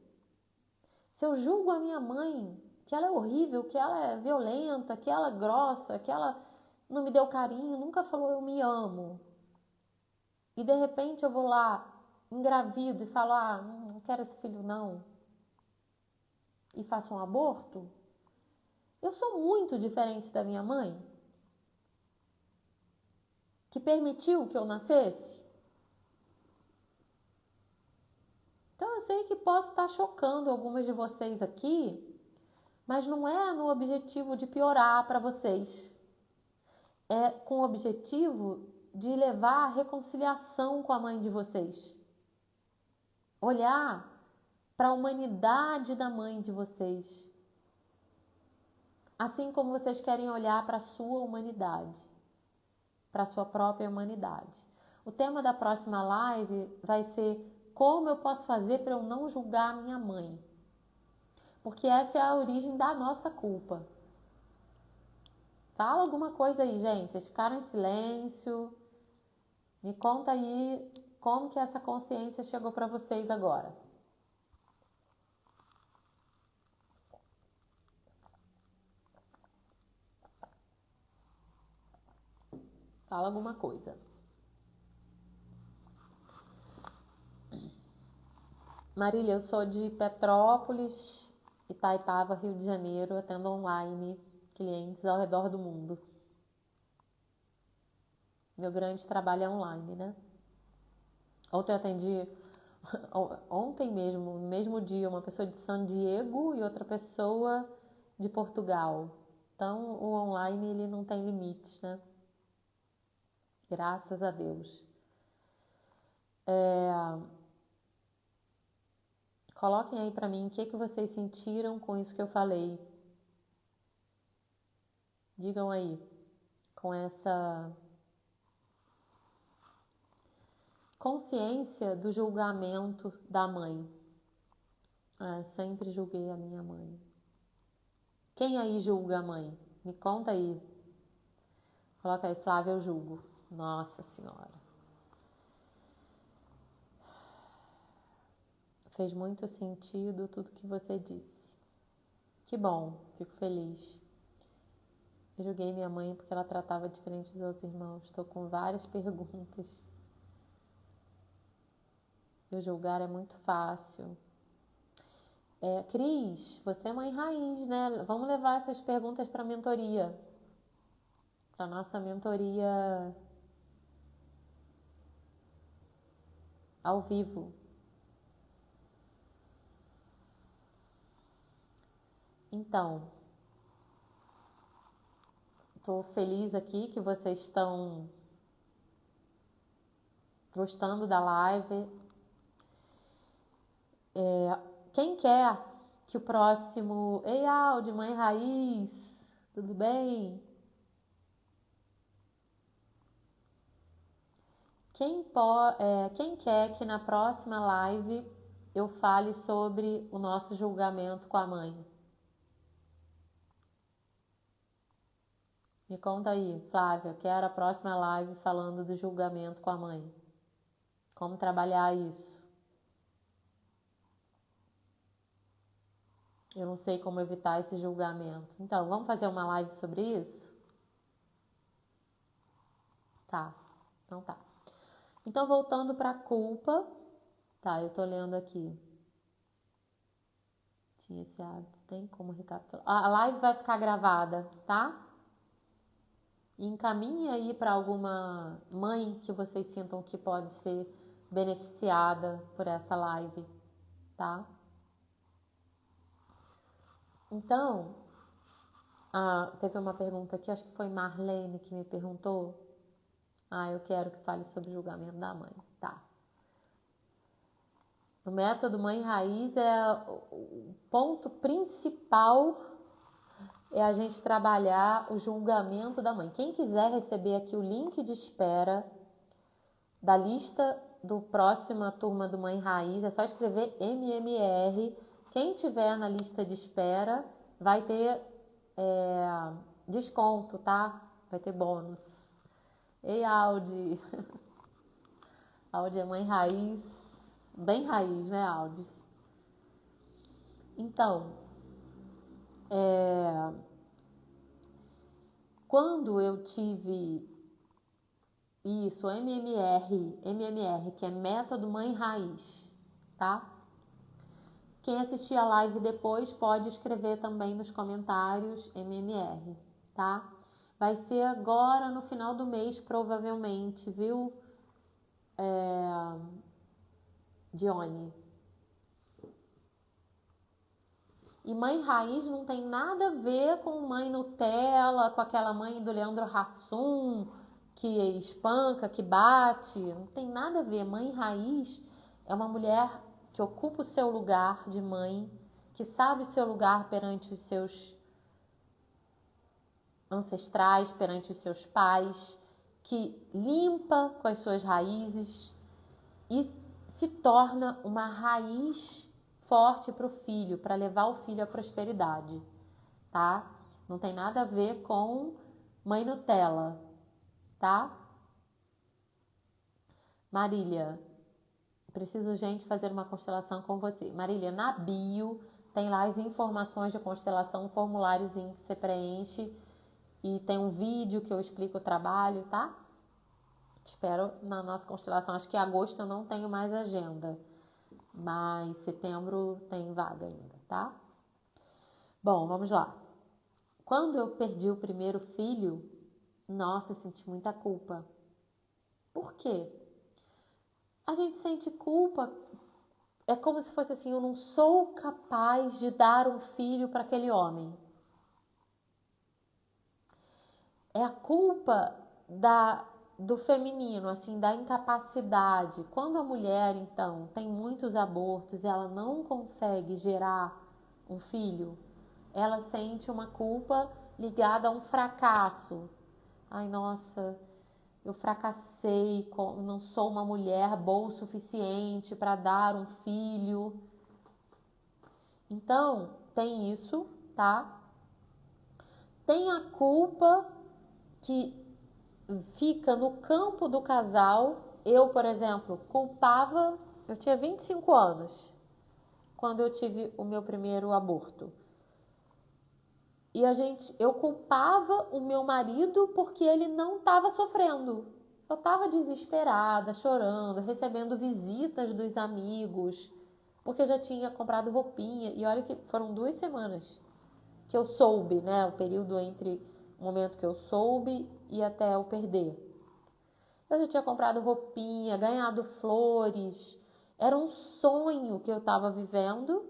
[SPEAKER 1] Se eu julgo a minha mãe, que ela é horrível, que ela é violenta, que ela é grossa, que ela não me deu carinho, nunca falou eu me amo, e de repente eu vou lá, engravido e falo, não quero esse filho não, e faço um aborto, eu sou muito diferente da minha mãe, que permitiu que eu nascesse. Então eu sei que posso estar chocando algumas de vocês aqui, mas não é no objetivo de piorar para vocês. É com o objetivo de levar a reconciliação com a mãe de vocês. Olhar para a humanidade da mãe de vocês. Assim como vocês querem olhar para a sua humanidade, para a sua própria humanidade. O tema da próxima live vai ser como eu posso fazer para eu não julgar a minha mãe. Porque essa é a origem da nossa culpa. Fala alguma coisa aí, gente. Vocês ficaram em silêncio. Me conta aí como que essa consciência chegou para vocês agora. Fala alguma coisa. Marília, eu sou de Petrópolis, Itaipava, Rio de Janeiro, atendo online clientes ao redor do mundo. Meu grande trabalho é online, né? Ontem eu atendi, ontem mesmo, no mesmo dia, uma pessoa de San Diego e outra pessoa de Portugal. Então, o online, ele não tem limites, né? Graças a Deus. Coloquem aí pra mim o que vocês sentiram com isso que eu falei. Digam aí, com essa consciência do julgamento da mãe. Sempre julguei a minha mãe. Quem aí julga a mãe? Me conta aí. Coloca aí, Flávia, eu julgo. Nossa Senhora. Fez muito sentido tudo que você disse. Que bom, fico feliz. Eu julguei minha mãe porque ela tratava diferente dos outros irmãos. Estou com várias perguntas. Eu julgar é muito fácil. Cris, você é mãe raiz, né? Vamos levar essas perguntas para a mentoria. Para a nossa mentoria ao vivo. Então, estou feliz aqui que vocês estão gostando da live. Quem quer que o próximo... Ei, Aldi, mãe raiz, tudo bem? Quem quer que na próxima live eu fale sobre o nosso julgamento com a mãe? Me conta aí, Flávia, quero a próxima live falando do julgamento com a mãe. Como trabalhar isso? Eu não sei como evitar esse julgamento. Então, vamos fazer uma live sobre isso? Tá, então tá. Então, voltando para a culpa. Tá, eu tô lendo aqui. Tinha esse hábito, tem como recapitular? A live vai ficar gravada, tá? Encaminhe aí para alguma mãe que vocês sintam que pode ser beneficiada por essa live, tá? Então, teve uma pergunta aqui, acho que foi Marlene que me perguntou. Eu quero que fale sobre o julgamento da mãe. Tá. No método Mãe Raiz, o ponto principal é a gente trabalhar o julgamento da mãe. Quem quiser receber aqui o link de espera da lista do próxima turma do Mãe Raiz, é só escrever MMR. Quem tiver na lista de espera vai ter desconto, tá? Vai ter bônus. Ei, Audi! Audi é Mãe Raiz, bem raiz, né, Audi? Então, quando eu tive isso, MMR, que é Método Mãe Raiz, tá? Quem assistir a live depois pode escrever também nos comentários MMR, tá? Vai ser agora no final do mês, provavelmente, viu, Dione? E mãe raiz não tem nada a ver com mãe Nutella, com aquela mãe do Leandro Hassum, que espanca, que bate. Não tem nada a ver. Mãe raiz é uma mulher que ocupa o seu lugar de mãe, que sabe o seu lugar perante os seus ancestrais, perante os seus pais, que limpa com as suas raízes e se torna uma raiz forte para o filho, para levar o filho à prosperidade, tá? Não tem nada a ver com mãe Nutella, tá? Marília, preciso urgente fazer uma constelação com você. Marília, na bio tem lá as informações de constelação, um formuláriozinho que você preenche e tem um vídeo que eu explico o trabalho, tá? Espero na nossa constelação. Acho que em agosto eu não tenho mais agenda, mas setembro tem vaga ainda, tá? Bom, vamos lá. Quando eu perdi o primeiro filho, nossa, eu senti muita culpa. Por quê? A gente sente culpa, é como se fosse assim, eu não sou capaz de dar um filho para aquele homem. É a culpa do feminino, assim, da incapacidade. Quando a mulher, então, tem muitos abortos e ela não consegue gerar um filho, ela sente uma culpa ligada a um fracasso. Ai, nossa, eu fracassei, não sou uma mulher boa o suficiente para dar um filho. Então, tem isso, tá? Tem a culpa que fica no campo do casal. Eu, por exemplo, culpava, eu tinha 25 anos quando eu tive o meu primeiro aborto. E eu culpava o meu marido porque ele não estava sofrendo. Eu estava desesperada, chorando, recebendo visitas dos amigos, porque eu já tinha comprado roupinha. E olha que foram 2 semanas que eu soube, né? O período entre o momento que eu soube e até eu perder. Eu já tinha comprado roupinha, ganhado flores. Era um sonho que eu estava vivendo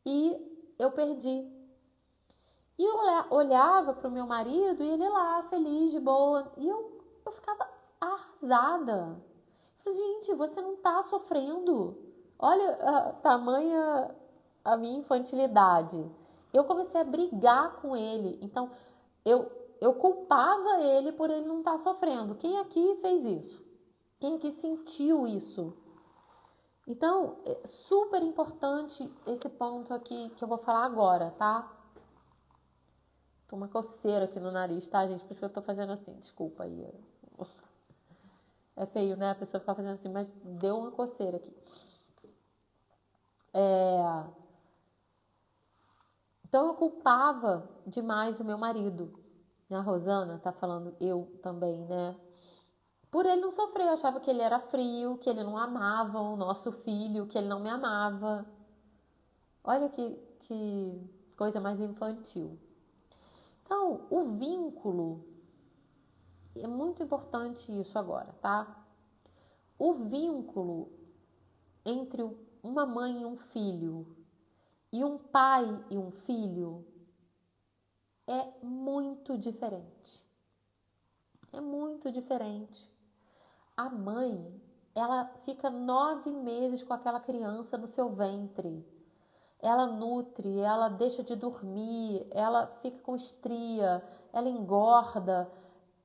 [SPEAKER 1] e eu perdi. E eu olhava para o meu marido e ele lá, feliz, de boa. E eu ficava arrasada. Eu falei, gente, você não está sofrendo. Olha a tamanha a minha infantilidade. Eu comecei a brigar com ele. Então, eu culpava ele por ele não estar sofrendo. Quem aqui fez isso? Quem aqui sentiu isso? Então, é super importante esse ponto aqui que eu vou falar agora, tá? Tô uma coceira aqui no nariz, tá, gente? Por isso que eu tô fazendo assim, desculpa aí. É feio, né? A pessoa ficar fazendo assim, mas deu uma coceira aqui. Então eu culpava demais o meu marido. A Rosana tá falando, eu também, né? Por ele não sofrer, eu achava que ele era frio, que ele não amava o nosso filho, que ele não me amava. Olha que coisa mais infantil. Então, o vínculo, é muito importante isso agora, tá? O vínculo entre uma mãe e um filho e um pai e um filho é muito diferente. É muito diferente. A mãe, ela fica 9 meses com aquela criança no seu ventre. Ela nutre, ela deixa de dormir, ela fica com estria, ela engorda.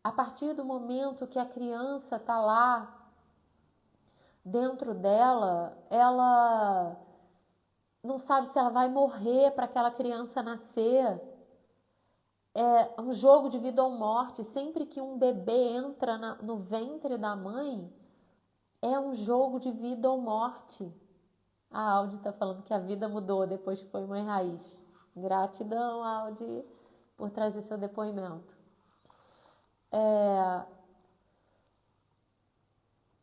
[SPEAKER 1] A partir do momento que a criança está lá dentro dela, ela não sabe se ela vai morrer para aquela criança nascer. É um jogo de vida ou morte. Sempre que um bebê entra no ventre da mãe, é um jogo de vida ou morte. A Audi está falando que a vida mudou depois que foi mãe raiz. Gratidão, Audi, por trazer seu depoimento.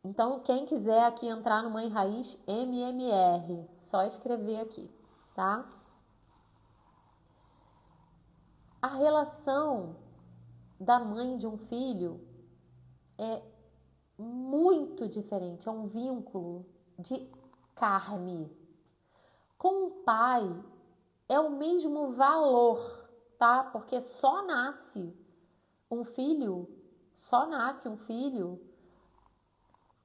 [SPEAKER 1] Então, quem quiser aqui entrar no Mãe Raiz, MMR, só escrever aqui, tá? A relação da mãe de um filho é muito diferente, é um vínculo de carne. Com o pai é o mesmo valor, tá? Porque só nasce um filho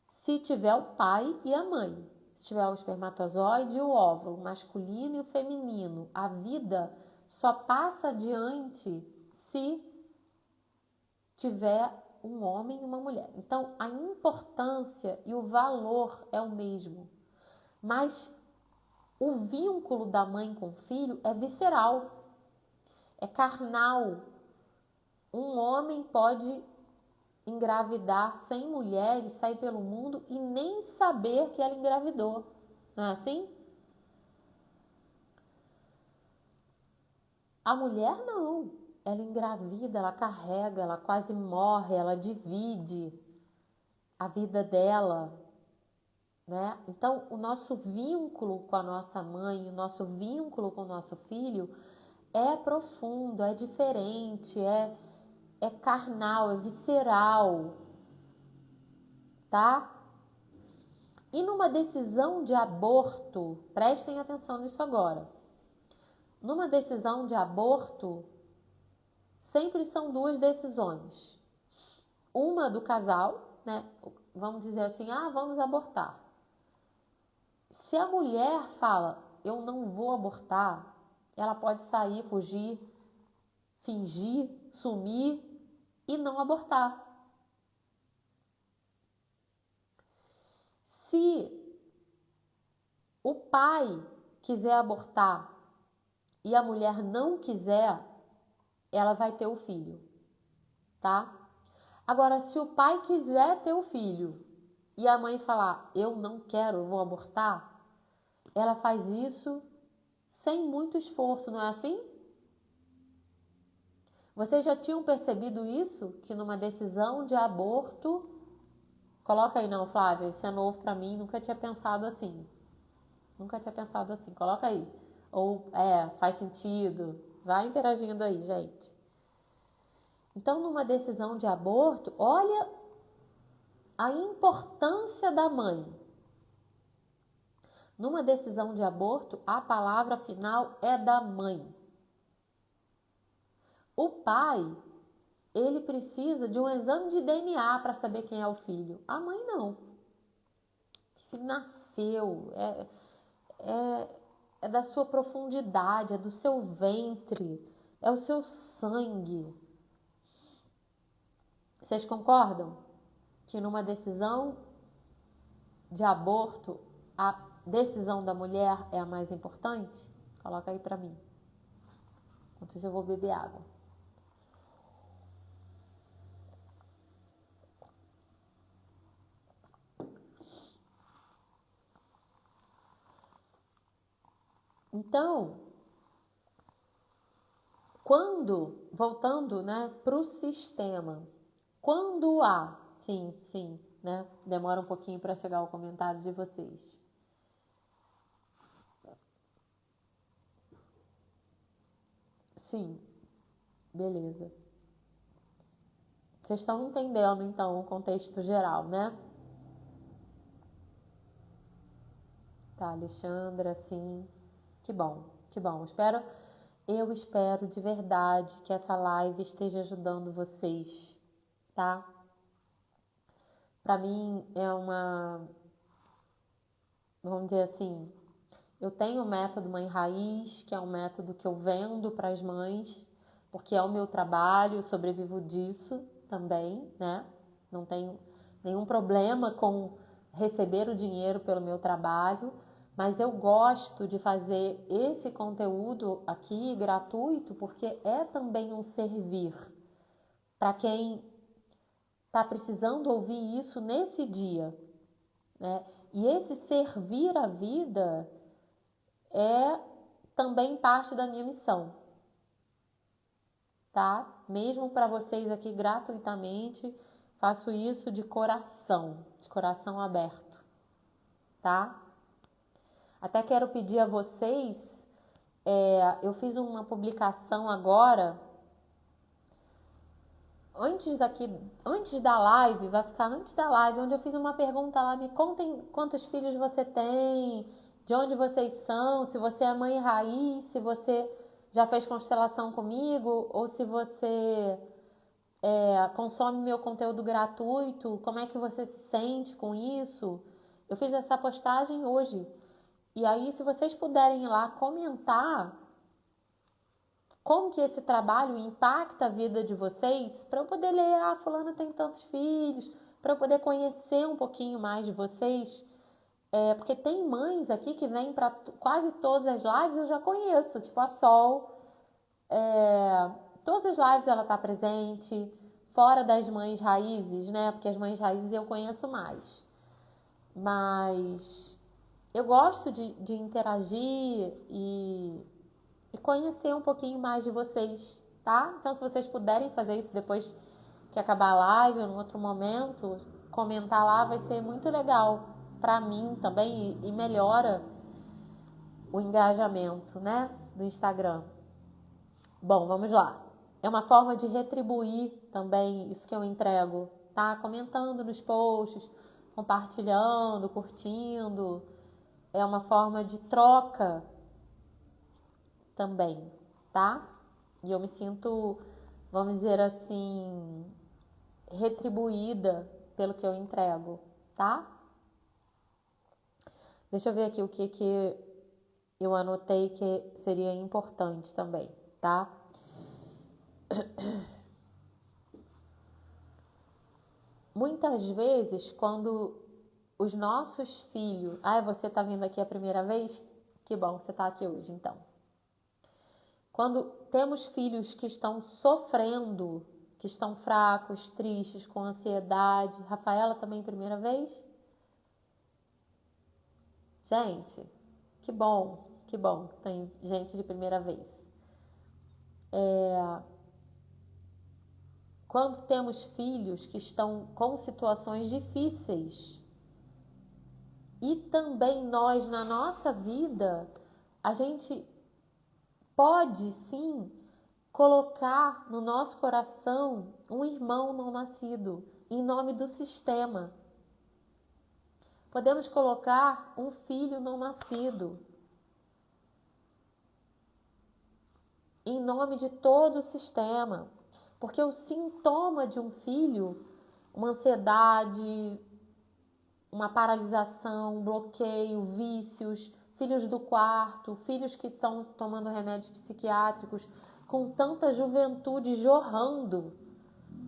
[SPEAKER 1] se tiver o pai e a mãe. Se tiver o espermatozoide e o óvulo, o masculino e o feminino. A vida só passa adiante se tiver um homem e uma mulher. Então, a importância e o valor é o mesmo. Mas o vínculo da mãe com o filho é visceral, é carnal. Um homem pode engravidar 100 mulheres, sair pelo mundo e nem saber que ela engravidou. Não é assim? A mulher não. Ela engravida, ela carrega, ela quase morre, ela divide a vida dela, né? Então, o nosso vínculo com a nossa mãe, o nosso vínculo com o nosso filho é profundo, é diferente, é carnal, é visceral, tá? E numa decisão de aborto, prestem atenção nisso agora. Numa decisão de aborto, sempre são duas decisões. Uma do casal, né? Vamos dizer assim, vamos abortar. Se a mulher fala, eu não vou abortar, ela pode sair, fugir, fingir, sumir e não abortar. Se o pai quiser abortar e a mulher não quiser, ela vai ter o filho, tá? Agora, se o pai quiser ter o filho e a mãe falar, eu não quero, eu vou abortar, ela faz isso sem muito esforço, não é assim? Vocês já tinham percebido isso? Que numa decisão de aborto... Coloca aí não, Flávia, isso é novo pra mim, nunca tinha pensado assim. Coloca aí. Ou, faz sentido. Vai interagindo aí, gente. Então, numa decisão de aborto, olha a importância da mãe. Numa decisão de aborto, a palavra final é da mãe. O pai, ele precisa de um exame de DNA para saber quem é o filho. A mãe não. O filho nasceu, é da sua profundidade, é do seu ventre, é o seu sangue. Vocês concordam que numa decisão de aborto, a decisão da mulher é a mais importante? Coloca aí para mim. Enquanto eu vou beber água. Então, voltando, né, para o sistema, quando há, sim, né, demora um pouquinho para chegar o comentário de vocês. Sim, beleza. Vocês estão entendendo, então, o contexto geral, né? Tá, Alexandra, sim. Que bom, que bom. Eu espero de verdade que essa live esteja ajudando vocês, tá? Para mim é vamos dizer assim, eu tenho o método Mãe Raiz, que é um método que eu vendo para as mães, porque é o meu trabalho, eu sobrevivo disso também, né? Não tenho nenhum problema com receber o dinheiro pelo meu trabalho, mas eu gosto de fazer esse conteúdo aqui gratuito, porque é também um servir para quem está precisando ouvir isso nesse dia, né? E esse servir a vida é também parte da minha missão, tá? Mesmo para vocês aqui gratuitamente, faço isso de coração aberto, tá? Até quero pedir a vocês, eu fiz uma publicação agora, antes da live, vai ficar antes da live, onde eu fiz uma pergunta lá, me contem quantos filhos você tem, de onde vocês são, se você é mãe raiz, se você já fez constelação comigo, ou se você consome meu conteúdo gratuito, como é que você se sente com isso? Eu fiz essa postagem hoje. E aí, se vocês puderem ir lá comentar como que esse trabalho impacta a vida de vocês, para eu poder ler, fulana tem tantos filhos, para eu poder conhecer um pouquinho mais de vocês, porque tem mães aqui que vêm para quase todas as lives, eu já conheço, tipo a Sol, todas as lives ela está presente, fora das mães raízes, né, porque as mães raízes eu conheço mais, mas eu gosto de interagir e conhecer um pouquinho mais de vocês, tá? Então, se vocês puderem fazer isso depois que acabar a live ou em outro momento, comentar lá, vai ser muito legal para mim também e melhora o engajamento, né, do Instagram. Bom, vamos lá. É uma forma de retribuir também isso que eu entrego, tá? Comentando nos posts, compartilhando, curtindo. É uma forma de troca também, tá? E eu me sinto, vamos dizer assim, retribuída pelo que eu entrego, tá? Deixa eu ver aqui o que eu anotei que seria importante também, tá? Muitas vezes, quando os nossos filhos... você tá vindo aqui a primeira vez? Que bom, você tá aqui hoje, então. Quando temos filhos que estão sofrendo, que estão fracos, tristes, com ansiedade. Rafaela também primeira vez? Gente, que bom que tem gente de primeira vez. Quando temos filhos que estão com situações difíceis e também nós na nossa vida, a gente pode sim colocar no nosso coração um irmão não nascido, em nome do sistema. Podemos colocar um filho não nascido, em nome de todo o sistema. Porque o sintoma de um filho, uma ansiedade, uma paralisação, um bloqueio, vícios, filhos do quarto, filhos que estão tomando remédios psiquiátricos, com tanta juventude jorrando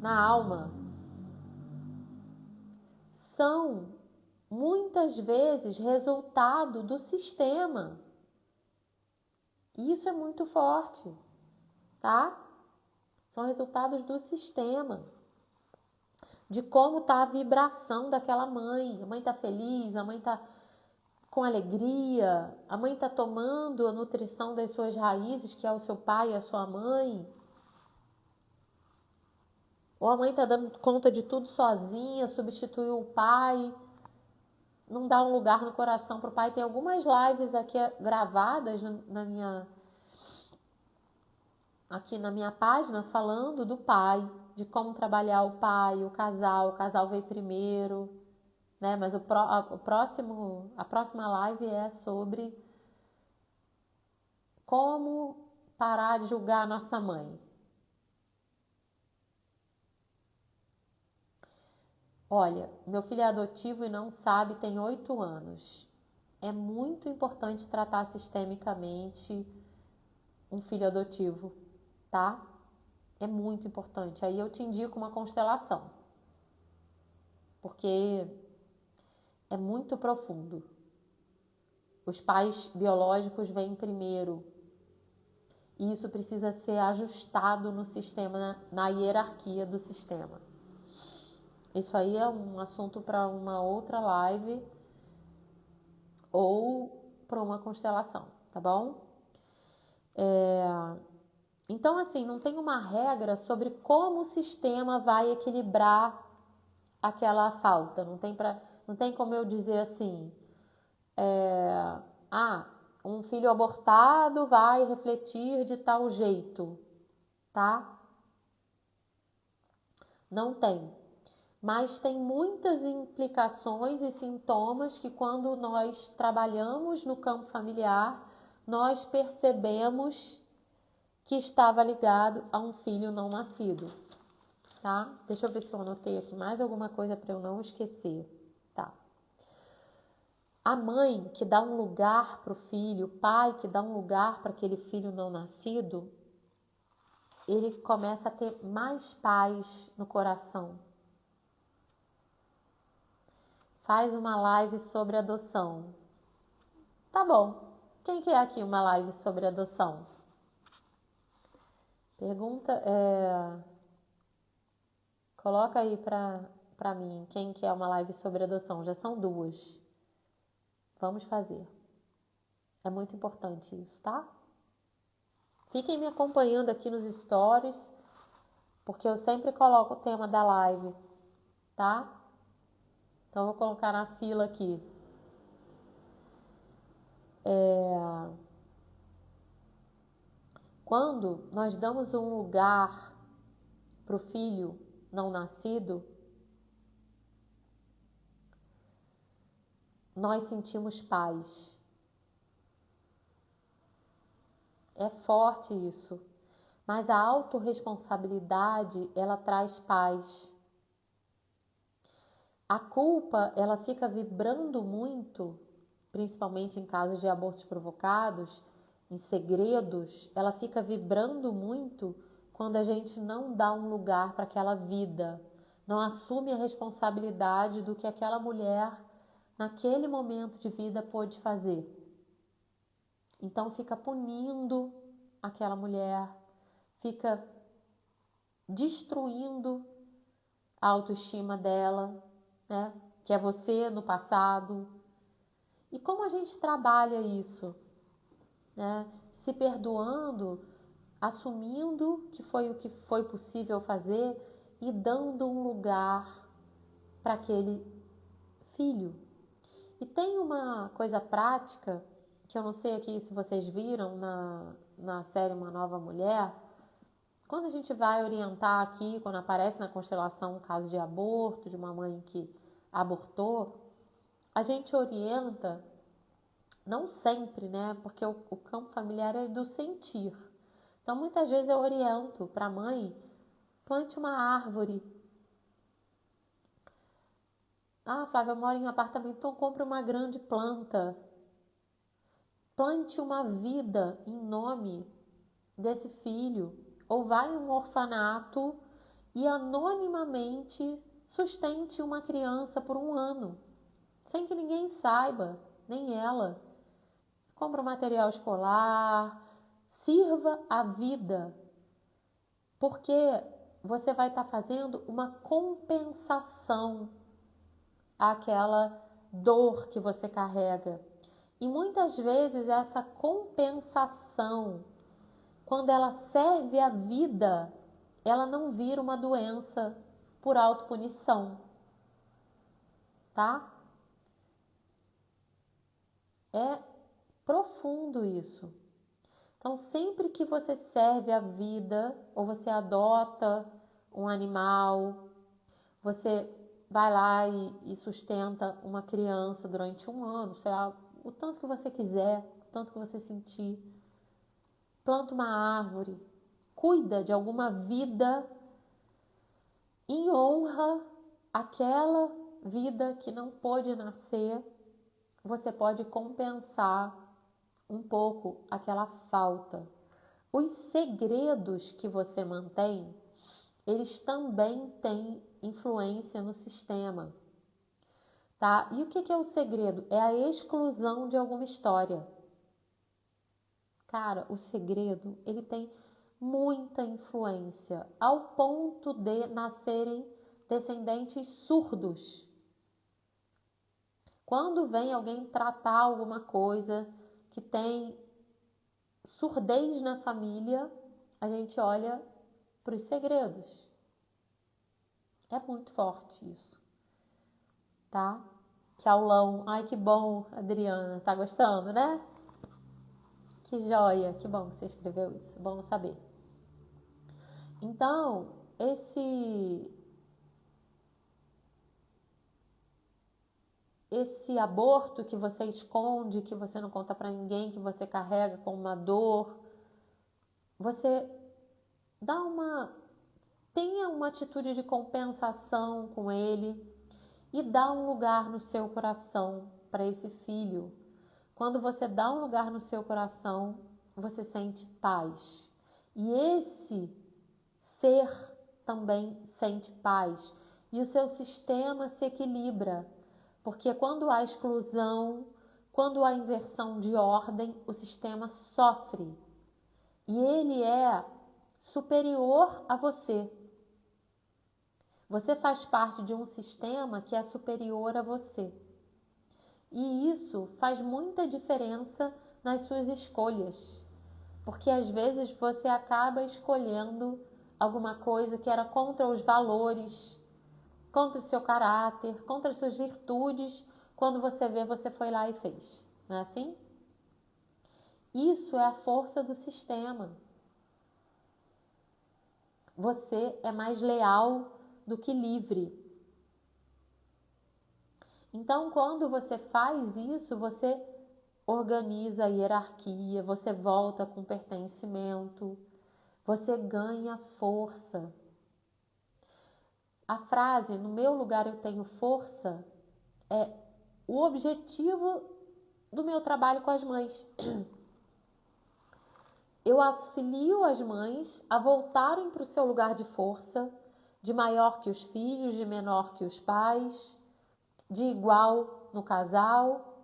[SPEAKER 1] na alma, são muitas vezes resultado do sistema. E isso é muito forte, tá? São resultados do sistema. De como está a vibração daquela mãe. A mãe está feliz, a mãe está com alegria, a mãe está tomando a nutrição das suas raízes, que é o seu pai e a sua mãe. Ou a mãe está dando conta de tudo sozinha, substituiu o pai, não dá um lugar no coração para o pai. Tem algumas lives aqui gravadas aqui na minha página falando do pai, de como trabalhar o pai, o casal veio primeiro, né? Mas a próxima live é sobre como parar de julgar a nossa mãe. Olha, meu filho é adotivo e não sabe, tem 8 anos. É muito importante tratar sistemicamente um filho adotivo, tá? É muito importante. Aí eu te indico uma constelação, porque é muito profundo. Os pais biológicos vêm primeiro e isso precisa ser ajustado no sistema, na hierarquia do sistema. Isso aí é um assunto para uma outra live ou para uma constelação, tá bom? Então, assim, não tem uma regra sobre como o sistema vai equilibrar aquela falta. Não tem como eu dizer assim, um filho abortado vai refletir de tal jeito, tá? Não tem. Mas tem muitas implicações e sintomas que quando nós trabalhamos no campo familiar, nós percebemos que estava ligado a um filho não nascido, tá? Deixa eu ver se eu anotei aqui mais alguma coisa para eu não esquecer, tá? A mãe que dá um lugar para o filho, o pai que dá um lugar para aquele filho não nascido, ele começa a ter mais paz no coração. Faz uma live sobre adoção. Tá bom. Quem quer aqui uma live sobre adoção? Pergunta, coloca aí pra mim, quem quer uma live sobre adoção? Já são 2. Vamos fazer. É muito importante isso, tá? Fiquem me acompanhando aqui nos stories, porque eu sempre coloco o tema da live, tá? Então, eu vou colocar na fila aqui. Quando nós damos um lugar para o filho não nascido, nós sentimos paz. É forte isso. Mas a autorresponsabilidade, ela traz paz. A culpa, ela fica vibrando muito, principalmente em casos de abortos provocados, em segredos, ela fica vibrando muito quando a gente não dá um lugar para aquela vida, não assume a responsabilidade do que aquela mulher, naquele momento de vida, pôde fazer. Então fica punindo aquela mulher, fica destruindo a autoestima dela, né? Que é você no passado. E como a gente trabalha isso, né? Se perdoando, assumindo que foi o que foi possível fazer e dando um lugar para aquele filho. E tem uma coisa prática, que eu não sei aqui se vocês viram na série Uma Nova Mulher. Quando a gente vai orientar aqui, quando aparece na constelação um caso de aborto, de uma mãe que abortou, a gente orienta, não sempre, né? Porque o campo familiar é do sentir. Então, muitas vezes eu oriento para a mãe, plante uma árvore. Ah, Flávia, eu moro em apartamento, então compre uma grande planta. Plante uma vida em nome desse filho. Ou vai em um orfanato e anonimamente sustente uma criança por 1 ano, sem que ninguém saiba, nem ela. Compra um material escolar, sirva a vida, porque você vai estar fazendo uma compensação àquela dor que você carrega. E muitas vezes essa compensação, quando ela serve a vida, ela não vira uma doença por autopunição, tá? É profundo isso. Então, sempre que você serve a vida, ou você adota um animal, você vai lá e sustenta uma criança durante 1 ano, sei lá, o tanto que você quiser, o tanto que você sentir, planta uma árvore, cuida de alguma vida em honra aquela vida que não pôde nascer, você pode compensar um pouco aquela falta. Os segredos que você mantém, eles também têm influência no sistema, tá? E o que é o segredo? É a exclusão de alguma história. Cara, o segredo, ele tem muita influência, ao ponto de nascerem descendentes surdos. Quando vem alguém tratar alguma coisa que tem surdez na família, a gente olha para os segredos. É muito forte isso, tá? Que aulão. Ai, que bom, Adriana. Tá gostando, né? Que joia. Que bom que você escreveu isso. Bom saber. Então, esse aborto que você esconde, que você não conta para ninguém, que você carrega com uma dor, você tenha uma atitude de compensação com ele e dá um lugar no seu coração para esse filho. Quando você dá um lugar no seu coração, você sente paz. E esse ser também sente paz. E o seu sistema se equilibra. Porque quando há exclusão, quando há inversão de ordem, o sistema sofre. E ele é superior a você. Você faz parte de um sistema que é superior a você. E isso faz muita diferença nas suas escolhas. Porque às vezes você acaba escolhendo alguma coisa que era contra os valores, contra o seu caráter, contra as suas virtudes. Quando você vê, você foi lá e fez. Não é assim? Isso é a força do sistema. Você é mais leal do que livre. Então, quando você faz isso, você organiza a hierarquia, você volta com pertencimento, você ganha força. A frase, no meu lugar eu tenho força, é o objetivo do meu trabalho com as mães. Eu auxilio as mães a voltarem para o seu lugar de força, de maior que os filhos, de menor que os pais, de igual no casal,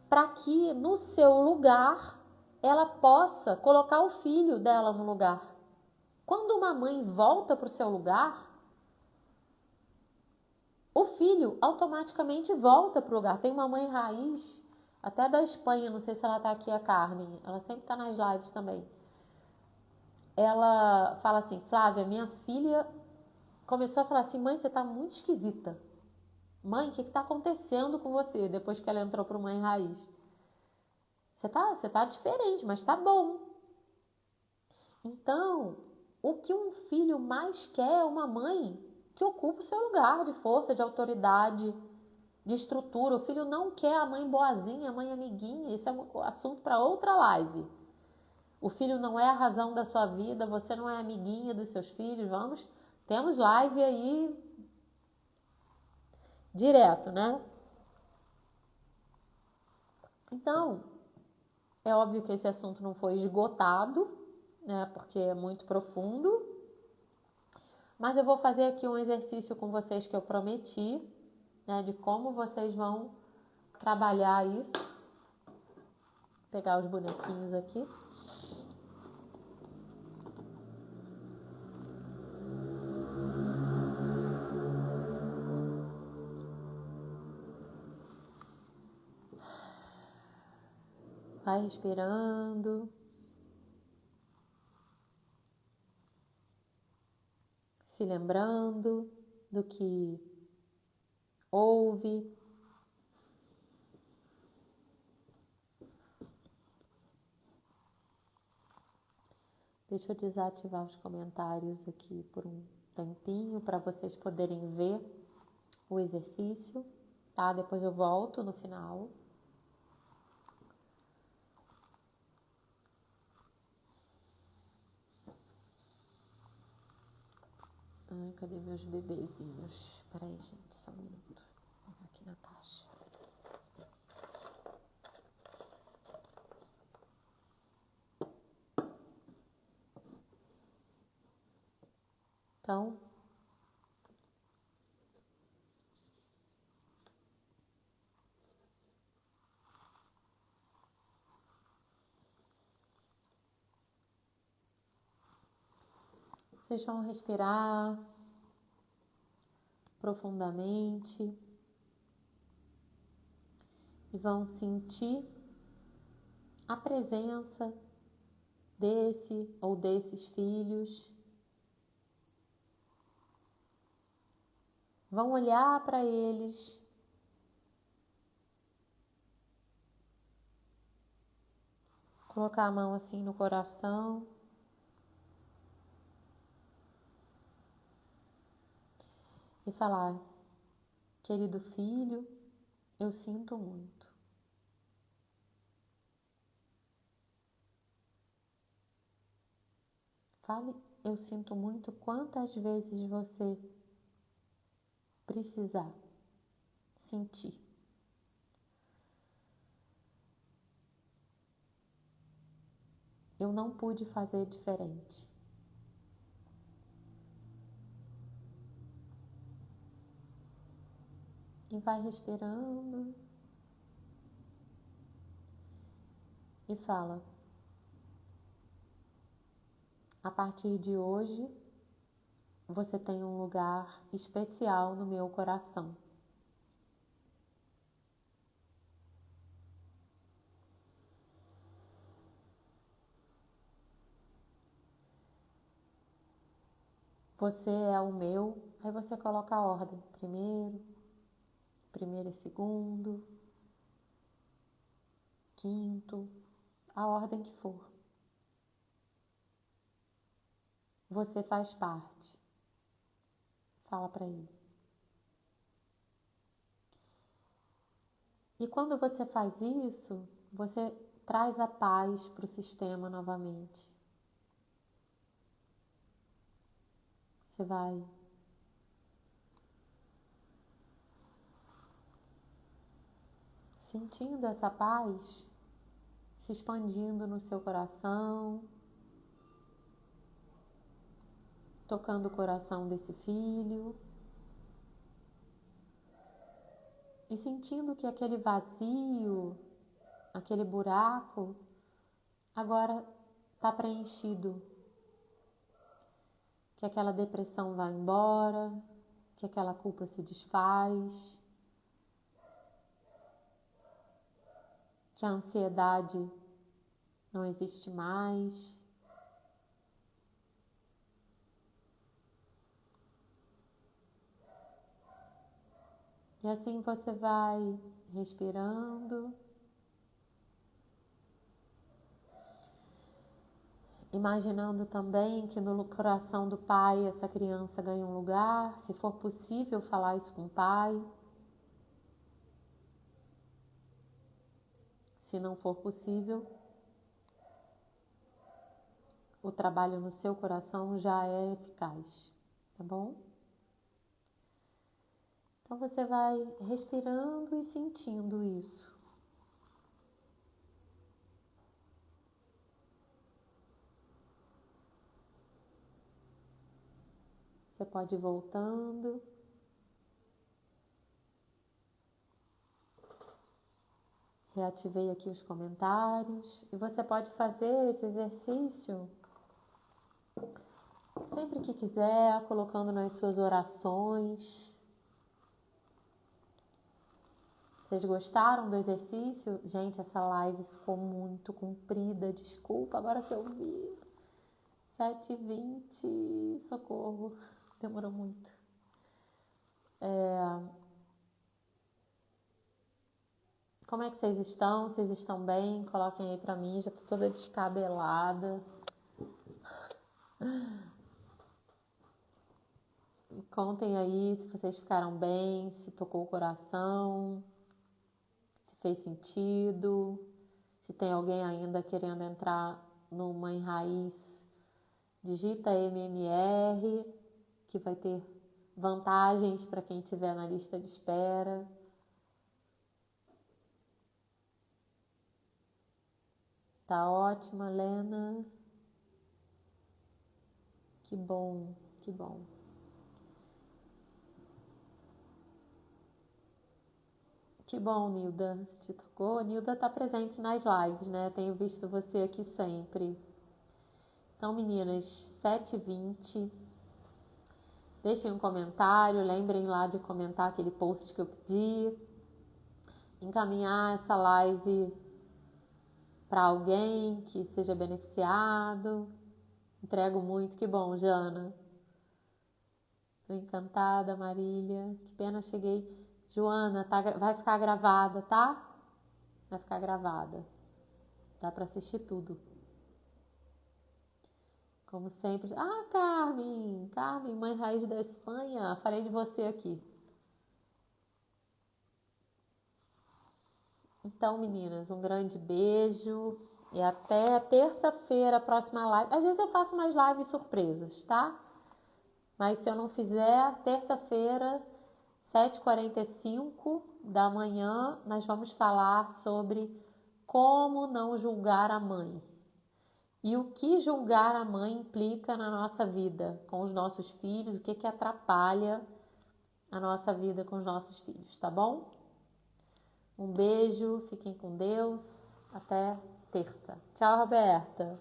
[SPEAKER 1] para que no seu lugar ela possa colocar o filho dela no lugar. Quando uma mãe volta para o seu lugar, o filho automaticamente volta para o lugar. Tem uma mãe raiz, até da Espanha, não sei se ela está aqui, a Carmen, ela sempre está nas lives também. Ela fala assim, Flávia, minha filha começou a falar assim, mãe, você está muito esquisita. Mãe, o que está acontecendo com você depois que ela entrou para o Mãe Raiz? Você tá diferente, mas tá bom. Então, o que um filho mais quer é uma mãe que ocupa o seu lugar de força, de autoridade, de estrutura. O filho não quer a mãe boazinha, a mãe amiguinha. Isso é um assunto para outra live. O filho não é a razão da sua vida, você não é amiguinha dos seus filhos. Temos live aí direto, né? Então, é óbvio que esse assunto não foi esgotado, né? Porque é muito profundo. Mas eu vou fazer aqui um exercício com vocês que eu prometi, né? De como vocês vão trabalhar isso. Vou pegar os bonequinhos aqui. Vai respirando. Se lembrando do que ouve. Deixa eu desativar os comentários aqui por um tempinho para vocês poderem ver o exercício, tá? Depois eu volto no final. Ai, cadê meus bebezinhos? Peraí, gente, só um minuto. Aqui na caixa. Então, vocês vão respirar profundamente e vão sentir a presença desse ou desses filhos. Vão olhar para eles, colocar a mão assim no coração e falar: querido filho, eu sinto muito. Fale, eu sinto muito quantas vezes você precisar sentir. Eu não pude fazer diferente. E vai respirando e fala: a partir de hoje, você tem um lugar especial no meu coração. Você é o meu, aí você coloca a ordem: primeiro e segundo, quinto, a ordem que for. Você faz parte. Fala para ele. E quando você faz isso, você traz a paz para o sistema novamente. Você vai sentindo essa paz se expandindo no seu coração, tocando o coração desse filho e sentindo que aquele vazio, aquele buraco, agora está preenchido, que aquela depressão vai embora, que aquela culpa se desfaz, que a ansiedade não existe mais. E assim você vai respirando, imaginando também que no coração do pai essa criança ganha um lugar, se for possível falar isso com o pai. Se não for possível, o trabalho no seu coração já é eficaz, tá bom? Então você vai respirando e sentindo isso. Você pode ir voltando. Reativei aqui os comentários. E você pode fazer esse exercício sempre que quiser, colocando nas suas orações. Vocês gostaram do exercício? Gente, essa live ficou muito comprida, desculpa, agora que eu vi. 7h20, socorro, demorou muito. Como é que vocês estão? Vocês estão bem? Coloquem aí pra mim, já tô toda descabelada. Contem aí se vocês ficaram bem, se tocou o coração, se fez sentido, se tem alguém ainda querendo entrar no Mãe Raiz, digita MMR que vai ter vantagens para quem estiver na lista de espera. Tá ótima, Lena. Que bom, que bom. Que bom, Nilda. Te tocou? Nilda tá presente nas lives, né? Tenho visto você aqui sempre. Então, meninas, 7h20. Deixem um comentário, lembrem lá de comentar aquele post que eu pedi. Encaminhar essa live para alguém que seja beneficiado. Entrego muito, que bom, Jana. Tô encantada, Marília. Que pena, cheguei. Joana, vai ficar gravada, tá? Vai ficar gravada. Dá para assistir tudo. Como sempre. Ah, Carmen, mãe raiz da Espanha. Falei de você aqui. Então, meninas, um grande beijo. E até terça-feira, a próxima live. Às vezes eu faço umas lives surpresas, tá? Mas se eu não fizer, terça-feira, 7h45 da manhã, nós vamos falar sobre como não julgar a mãe. E o que julgar a mãe implica na nossa vida com os nossos filhos, o que atrapalha a nossa vida com os nossos filhos, tá bom? Um beijo, fiquem com Deus, até terça. Tchau, Roberta.